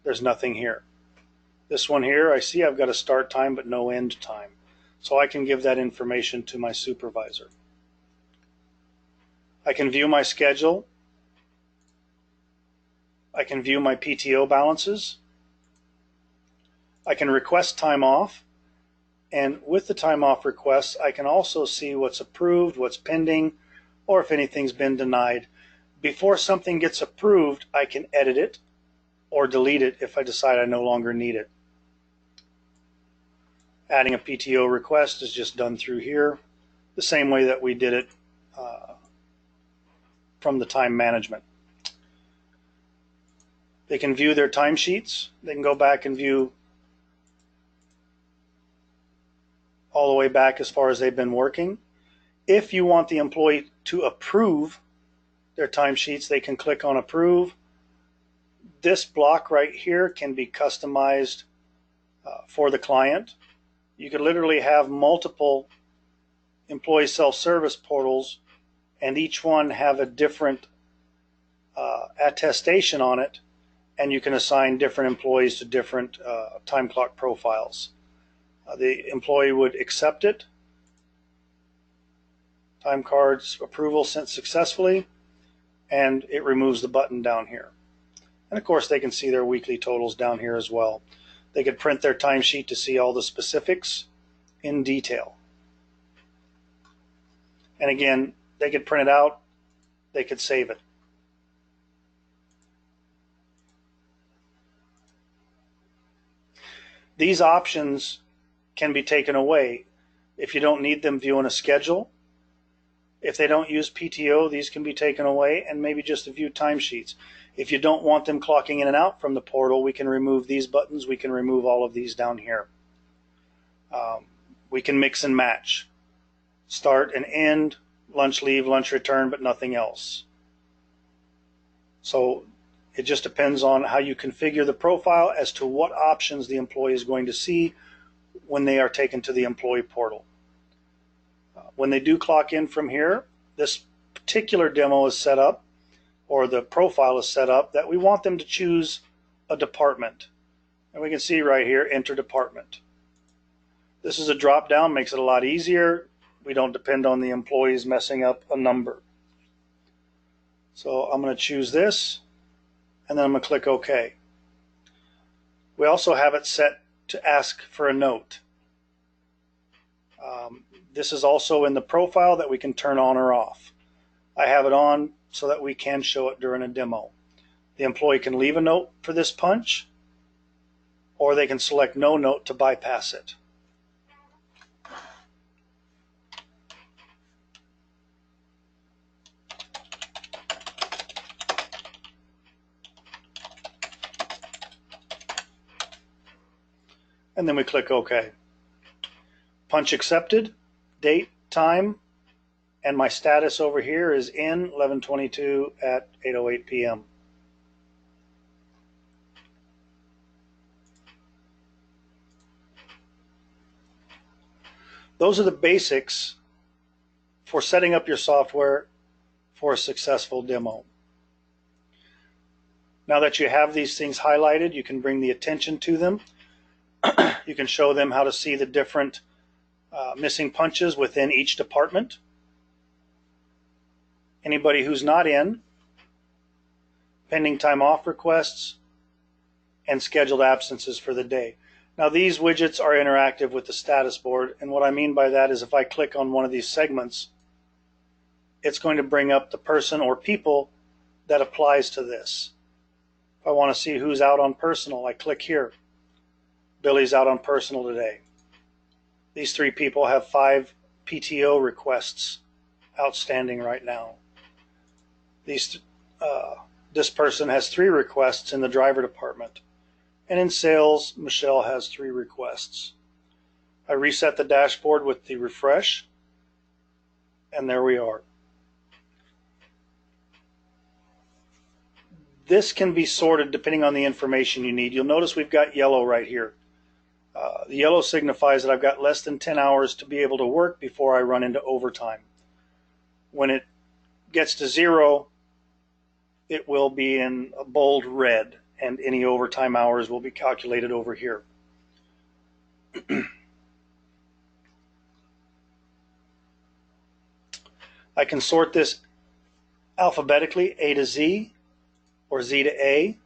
there's nothing here. This one here, I see I've got a start time but no end time. So I can give that information to my supervisor. I can view my schedule. I can view my PTO balances. I can request time off. And with the time off requests, I can also see what's approved, what's pending, or if anything's been denied. Before something gets approved, I can edit it or delete it if I decide I no longer need it. Adding a PTO request is just done through here, the same way that we did it from the time management. They can view their timesheets. They can go back and view all the way back as far as they've been working. If you want the employee to approve their timesheets, they can click on approve. This block right here can be customized for the client. You could literally have multiple employee self-service portals and each one have a different attestation on it, and you can assign different employees to different time clock profiles. The employee would accept it. Time cards approval sent successfully, and it removes the button down here. And of course they can see their weekly totals down here as well. They could print their timesheet to see all the specifics in detail. And again, they could print it out, they could save it. These options can be taken away if you don't need them viewing a schedule. If they don't use PTO, these can be taken away and maybe just to view timesheets. If you don't want them clocking in and out from the portal, we can remove these buttons. We can remove all of these down here. We can mix and match. Start and end, lunch leave, lunch return, but nothing else. So it just depends on how you configure the profile as to what options the employee is going to see when they are taken to the employee portal. When they do clock in from here, this particular demo is set up, or the profile is set up, that we want them to choose a department. And we can see right here, enter department. This is a drop down, makes it a lot easier. We don't depend on the employees messing up a number. So I'm going to choose this, and then I'm going to click OK. We also have it set to ask for a note. This is also in the profile that we can turn on or off. I have it on so that we can show it during a demo. The employee can leave a note for this punch, or they can select no note to bypass it. And then we click OK. Punch accepted, date, time, and my status over here is in 11/22 at 8:08 p.m. Those are the basics for setting up your software for a successful demo. Now that you have these things highlighted, you can bring the attention to them. You can show them how to see the different missing punches within each department. Anybody who's not in, pending time off requests, and scheduled absences for the day. Now these widgets are interactive with the status board, and what I mean by that is if I click on one of these segments, it's going to bring up the person or people that applies to this. If I want to see who's out on personal, I click here. Billy's out on personal today. These 3 people have 5 PTO requests outstanding right now. This person has 3 requests in the driver department. And in sales, Michelle has 3 requests. I reset the dashboard with the refresh, and there we are. This can be sorted depending on the information you need. You'll notice we've got yellow right here. The yellow signifies that I've got less than 10 hours to be able to work before I run into overtime. When it gets to 0, it will be in a bold red, and any overtime hours will be calculated over here. I can sort this alphabetically, A to Z or Z to A.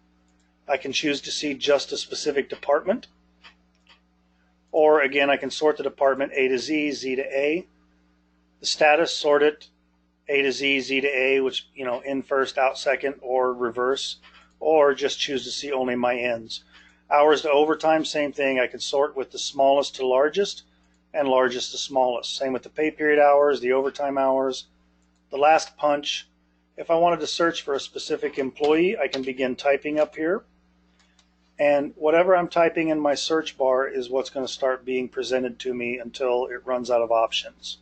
I can choose to see just a specific department. Or again, I can sort the department A to Z, Z to A. The status, sort it A to Z, Z to A, which, in first, out second, or reverse, or just choose to see only my ends. Hours to overtime, same thing. I can sort with the smallest to largest and largest to smallest. Same with the pay period hours, the overtime hours, the last punch. If I wanted to search for a specific employee, I can begin typing up here. And whatever I'm typing in my search bar is what's going to start being presented to me until it runs out of options.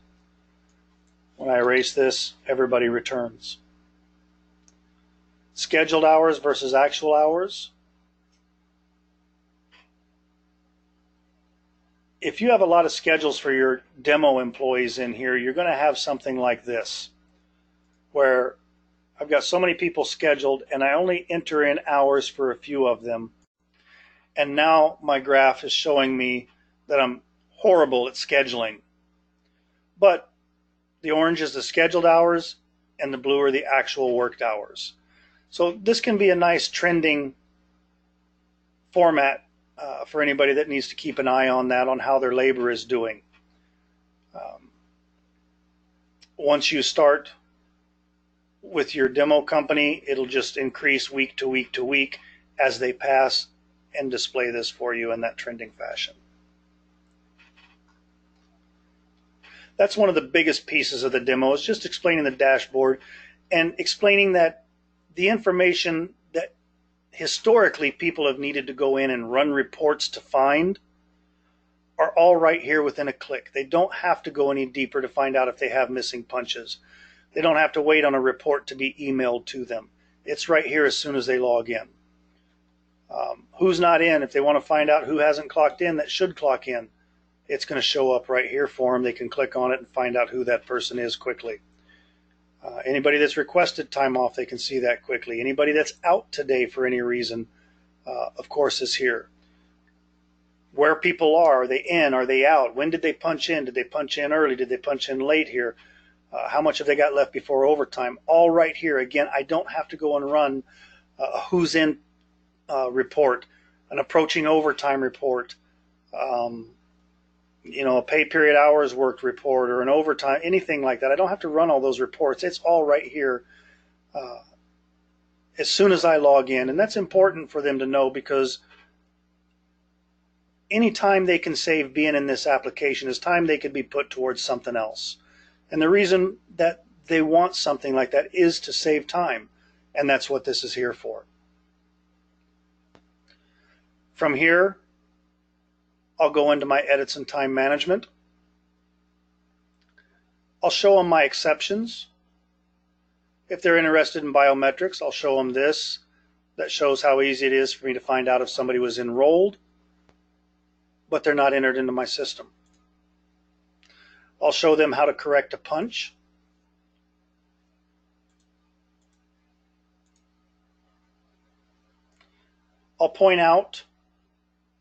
When I erase this, everybody returns. Scheduled hours versus actual hours. If you have a lot of schedules for your demo employees in here, you're going to have something like this, where I've got so many people scheduled and I only enter in hours for a few of them. And now my graph is showing me that I'm horrible at scheduling. But the orange is the scheduled hours and the blue are the actual worked hours. So this can be a nice trending format for anybody that needs to keep an eye on that, on how their labor is doing. Once you start with your demo company, it'll just increase week to week to week as they pass and display this for you in that trending fashion. That's one of the biggest pieces of the demo, is just explaining the dashboard and explaining that the information that historically people have needed to go in and run reports to find are all right here within a click. They don't have to go any deeper to find out if they have missing punches. They don't have to wait on a report to be emailed to them. It's right here as soon as they log in. Who's not in, if they want to find out who hasn't clocked in that should clock in, it's going to show up right here for them. They can click on it and find out who that person is quickly. Anybody that's requested time off, they can see that quickly. Anybody that's out today for any reason, of course, is here. Where people are they in? Are they out? When did they punch in? Did they punch in early? Did they punch in late here? How much have they got left before overtime? All right here. Again, I don't have to go and run a who's in report, an approaching overtime report, a pay period hours worked report, or an overtime, anything like that. I don't have to run all those reports. It's all right here as soon as I log in. And that's important for them to know, because any time they can save being in this application is time they could be put towards something else. And the reason that they want something like that is to save time. And that's what this is here for. From here, I'll go into my edits and time management. I'll show them my exceptions. If they're interested in biometrics, I'll show them this. That shows how easy it is for me to find out if somebody was enrolled, but they're not entered into my system. I'll show them how to correct a punch. I'll point out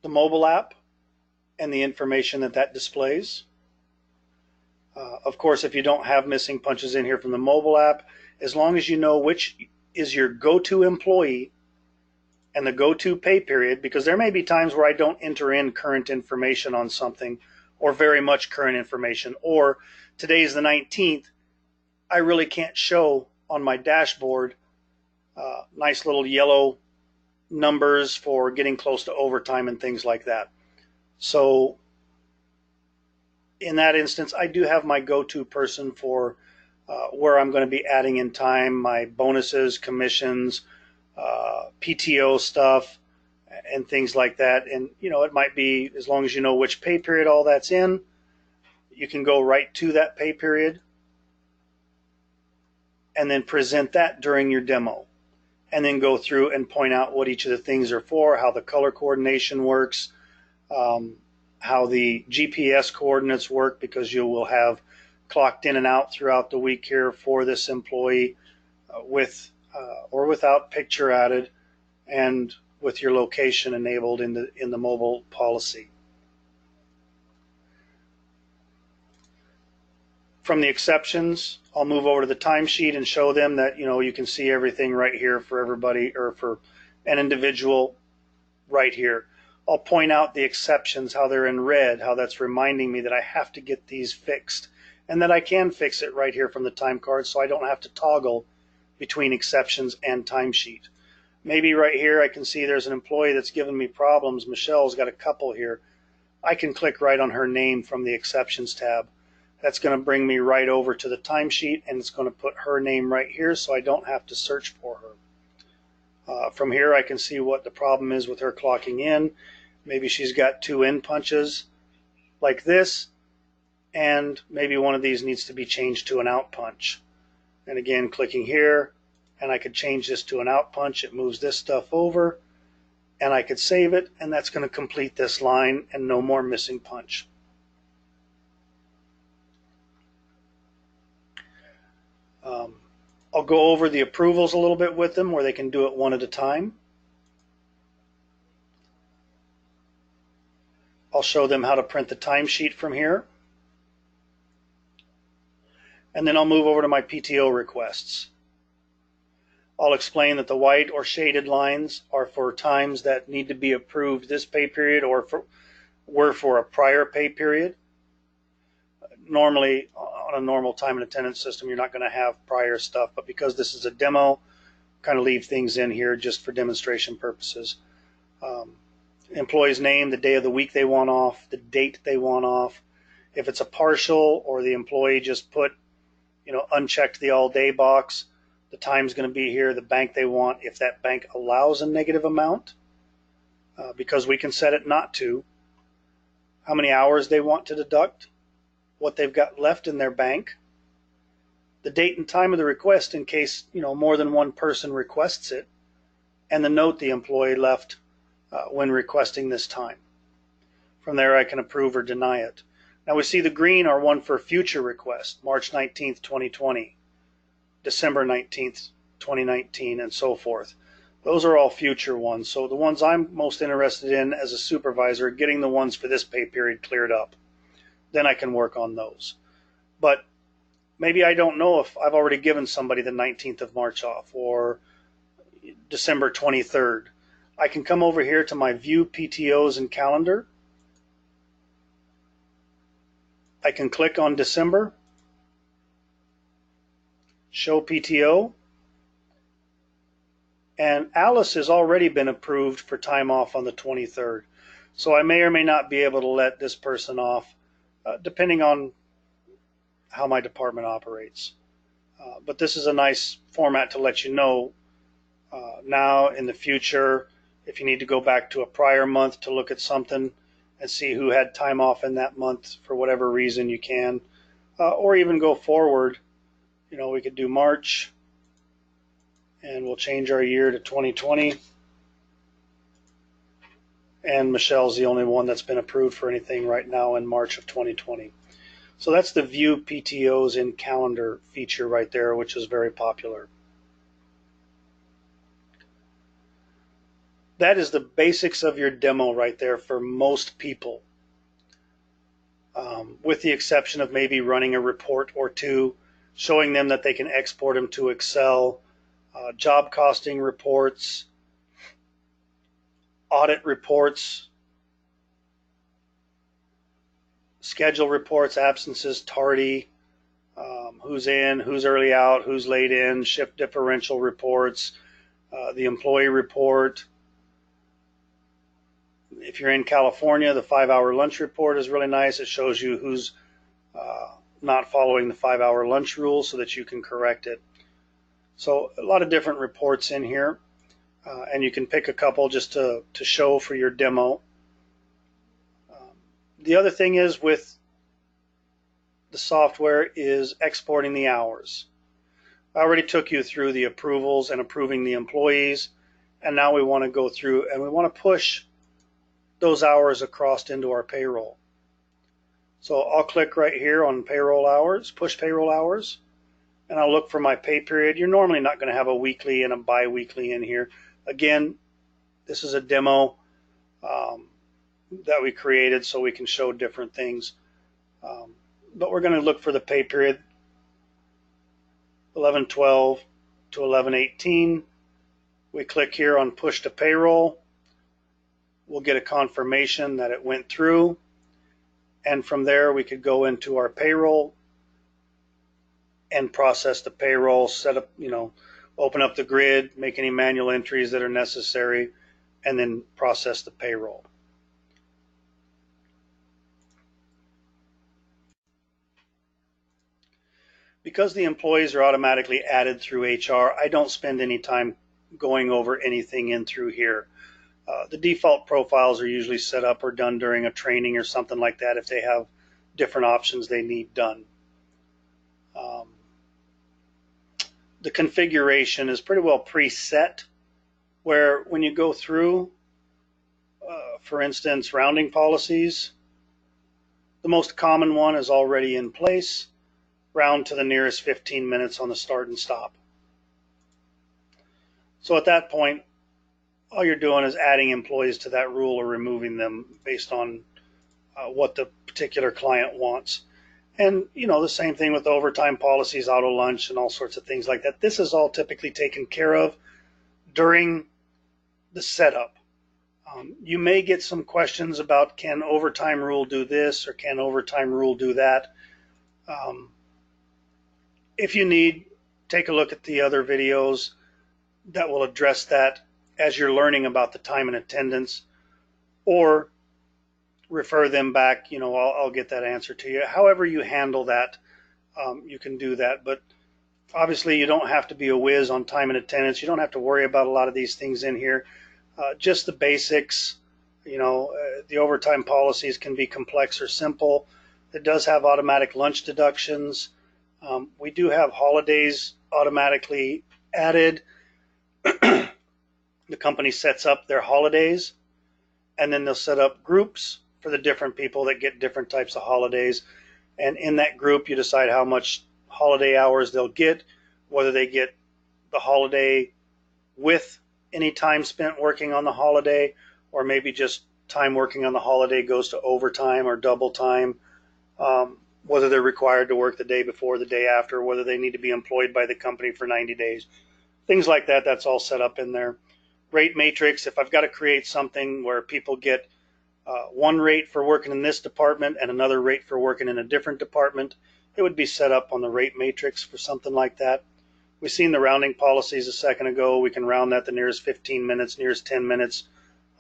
the mobile app and the information that that displays. Of course, if you don't have missing punches in here from the mobile app, as long as you know which is your go-to employee and the go-to pay period, because there may be times where I don't enter in current information on something, or very much current information, or today's the 19th, I really can't show on my dashboard nice little yellow numbers for getting close to overtime and things like that. So in that instance, I do have my go-to person for where I'm going to be adding in time, my bonuses, commissions, PTO stuff, and things like that. And, you know, it might be, as long as you know which pay period all that's in, you can go right to that pay period and then present that during your demo. And then go through and point out what each of the things are for, how the color coordination works, how the GPS coordinates work, because you will have clocked in and out throughout the week here for this employee with or without picture added, and with your location enabled in the mobile policy. From the exceptions, I'll move over to the timesheet and show them that, you know, you can see everything right here for everybody, or for an individual right here. I'll point out the exceptions, how they're in red, how that's reminding me that I have to get these fixed, and that I can fix it right here from the time card, so I don't have to toggle between exceptions and timesheet. Maybe right here I can see there's an employee that's giving me problems. Michelle's got a couple here. I can click right on her name from the exceptions tab. That's going to bring me right over to the timesheet, and it's going to put her name right here, so I don't have to search for her. From here I can see what the problem is with her clocking in. Maybe she's got 2 in punches like this, and maybe one of these needs to be changed to an out punch. And again, clicking here, and I could change this to an out punch. It moves this stuff over, and I could save it, and that's going to complete this line, and no more missing punch. I'll go over the approvals a little bit with them, where they can do it one at a time. I'll show them how to print the timesheet from here. And then I'll move over to my PTO requests. I'll explain that the white or shaded lines are for times that need to be approved this pay period, or were for a prior pay period. Normally, on a normal time and attendance system, you're not going to have prior stuff, but because this is a demo, kind of leave things in here just for demonstration purposes. Employee's name, the day of the week they want off, the date they want off. If it's a partial, or the employee just put, you know, unchecked the all day box, the time's going to be here, the bank they want, if that bank allows a negative amount, because we can set it not to, how many hours they want to deduct, what they've got left in their bank, the date and time of the request in case, you know, more than one person requests it, and the note the employee left when requesting this time. From there I can approve or deny it. Now we see the green are one for future request, March 19th, 2020, December 19th, 2019, and so forth. Those are all future ones. So the ones I'm most interested in as a supervisor are getting the ones for this pay period cleared up. Then I can work on those. But maybe I don't know if I've already given somebody the 19th of March off, or December 23rd. I can come over here to my View PTOs and Calendar. I can click on December, Show PTO, and Alice has already been approved for time off on the 23rd. So I may or may not be able to let this person off, depending on how my department operates. But this is a nice format to let you know now, in the future, if you need to go back to a prior month to look at something and see who had time off in that month for whatever reason, you can. Or even go forward. You know, we could do March, and we'll change our year to 2020. And Michelle's the only one that's been approved for anything right now in March of 2020. So that's the View PTOs in Calendar feature right there, which is very popular. That is the basics of your demo right there for most people. with the exception of maybe running a report or two, showing them that they can export them to Excel, job costing reports, audit reports, schedule reports, absences, tardy, who's in, who's early out, who's late in, shift differential reports, the employee report. If you're in California, the 5-hour lunch report is really nice. It shows you who's not following the 5-hour lunch rule so that you can correct it. So a lot of different reports in here, and you can pick a couple just to show for your demo. The other thing is with the software is exporting the hours. I already took you through the approvals and approving the employees, and now we want to go through and we want to push those hours across into our payroll. So I'll click right here on payroll hours, push payroll hours, and I'll look for my pay period. You're normally not going to have a weekly and a bi-weekly in here. Again, this is a demo that we created so we can show different things. But we're going to look for the pay period 11/12 to 11/18. We click here on push to payroll. We'll get a confirmation that it went through, and from there we could go into our payroll and process the payroll, set up, open up the grid, make any manual entries that are necessary, and then process the payroll. Because the employees are automatically added through HR, I don't spend any time going over anything in through here. The default profiles are usually set up or done during a training or something like that if they have different options they need done. The configuration is pretty well preset, where when you go through, for instance, rounding policies, the most common one is already in place. Round to the nearest 15 minutes on the start and stop. So at that point, all you're doing is adding employees to that rule or removing them based on what the particular client wants. And the same thing with overtime policies, auto lunch, and all sorts of things like that. This is all typically taken care of during the setup. You may get some questions about, can overtime rule do this or can overtime rule do that? If you need, take a look at the other videos that will address that as you're learning about the time and attendance, or refer them back. I'll get that answer to you. However you handle that, you can do that. But obviously you don't have to be a whiz on time and attendance. You don't have to worry about a lot of these things in here. Just the basics. The overtime policies can be complex or simple. It does have automatic lunch deductions. We do have holidays automatically added. The company sets up their holidays, and then they'll set up groups for the different people that get different types of holidays. And in that group, you decide how much holiday hours they'll get, whether they get the holiday with any time spent working on the holiday, or maybe just time working on the holiday goes to overtime or double time. Whether they're required to work the day before, the day after, whether they need to be employed by the company for 90 days. Things like that, that's all set up in there. Rate matrix, if I've got to create something where people get one rate for working in this department and another rate for working in a different department, it would be set up on the rate matrix for something like that. We've seen the rounding policies a second ago. We can round that the nearest 15 minutes, nearest 10 minutes,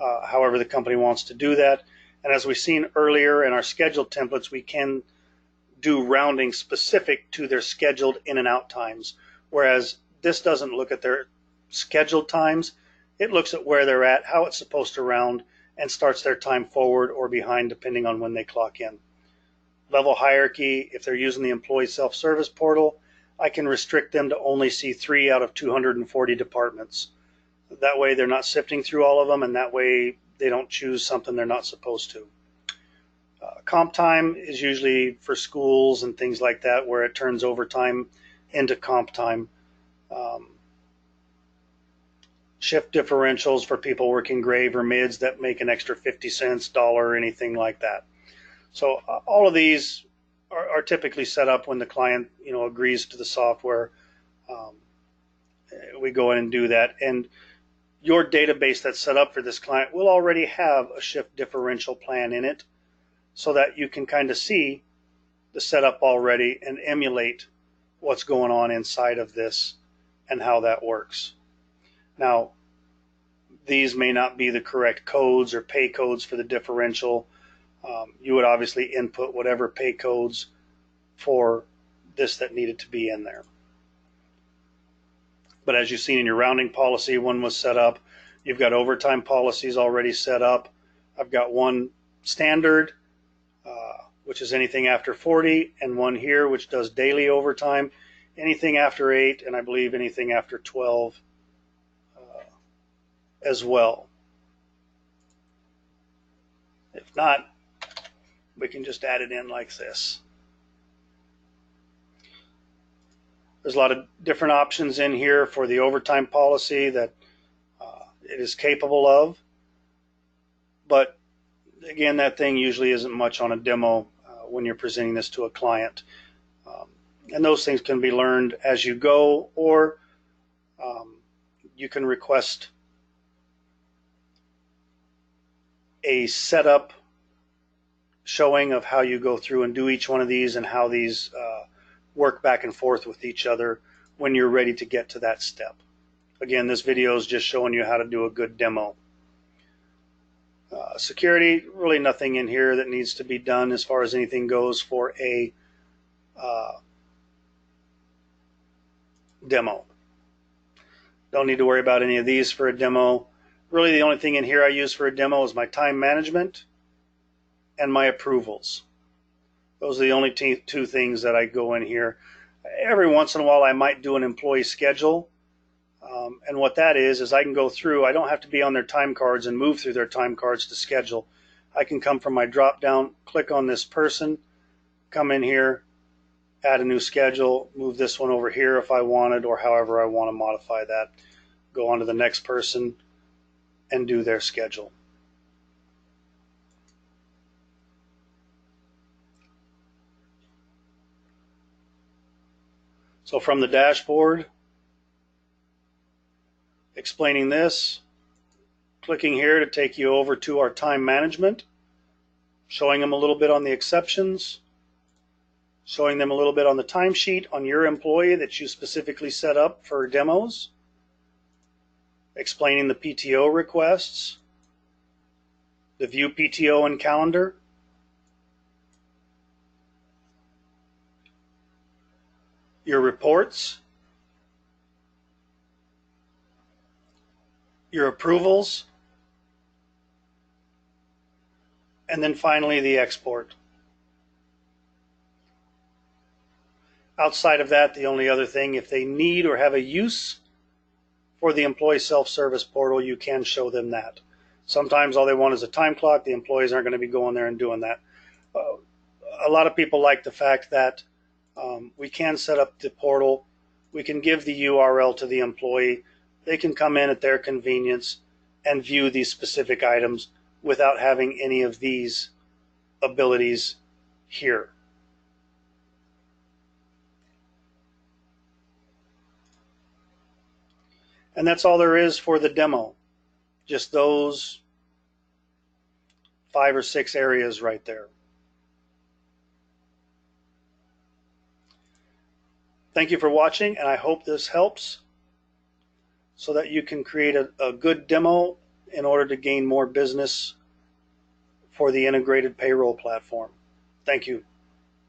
however the company wants to do that. And as we've seen earlier in our scheduled templates, we can do rounding specific to their scheduled in and out times, whereas this doesn't look at their scheduled times. It looks at where they're at, how it's supposed to round, and starts their time forward or behind depending on when they clock in. Level hierarchy, if they're using the employee self-service portal, I can restrict them to only see 3 out of 240 departments. That way they're not sifting through all of them, and that way they don't choose something they're not supposed to. Comp time is usually for schools and things like that, where it turns overtime into comp time. Shift differentials for people working grave or mids that make an extra 50 cents, dollar, or anything like that. So all of these are typically set up when the client agrees to the software. Um, we go in and do that, and your database that's set up for this client will already have a shift differential plan in it, so that you can kind of see the setup already and emulate what's going on inside of this and how that works. Now, these may not be the correct codes or pay codes for the differential. You would obviously input whatever pay codes for this that needed to be in there. But as you've seen in your rounding policy, one was set up. You've got overtime policies already set up. I've got one standard, which is anything after 40, and one here which does daily overtime, anything after 8, and I believe anything after 12 as well. If not, we can just add it in like this. There's a lot of different options in here for the overtime policy that it is capable of, but again, that thing usually isn't much on a demo when you're presenting this to a client. And those things can be learned as you go, or you can request a setup showing of how you go through and do each one of these and how these work back and forth with each other when you're ready to get to that step. Again, this video is just showing you how to do a good demo. Security, really nothing in here that needs to be done as far as anything goes for a demo. Don't need to worry about any of these for a demo. Really, the only thing in here I use for a demo is my time management and my approvals. Those are the only two things that I go in here. Every once in a while I might do an employee schedule, and what that is I can go through. I don't have to be on their time cards and move through their time cards to schedule. I can come from my drop down, click on this person, come in here, add a new schedule, move this one over here if I wanted, or however I want to modify that. Go on to the next person and do their schedule. So from the dashboard, explaining this, clicking here to take you over to our time management, showing them a little bit on the exceptions, showing them a little bit on the timesheet on your employee that you specifically set up for demos, explaining the PTO requests, the view PTO and calendar, your reports, your approvals, and then finally the export. Outside of that, the only other thing, if they need or have a use for the employee self-service portal, you can show them that. Sometimes all they want is a time clock. The employees aren't going to be going there and doing that. A lot of people like the fact that we can set up the portal. We can give the URL to the employee. They can come in at their convenience and view these specific items without having any of these abilities here. And that's all there is for the demo. Just those 5 or 6 areas right there. Thank you for watching, and I hope this helps so that you can create a good demo in order to gain more business for the integrated payroll platform. Thank you.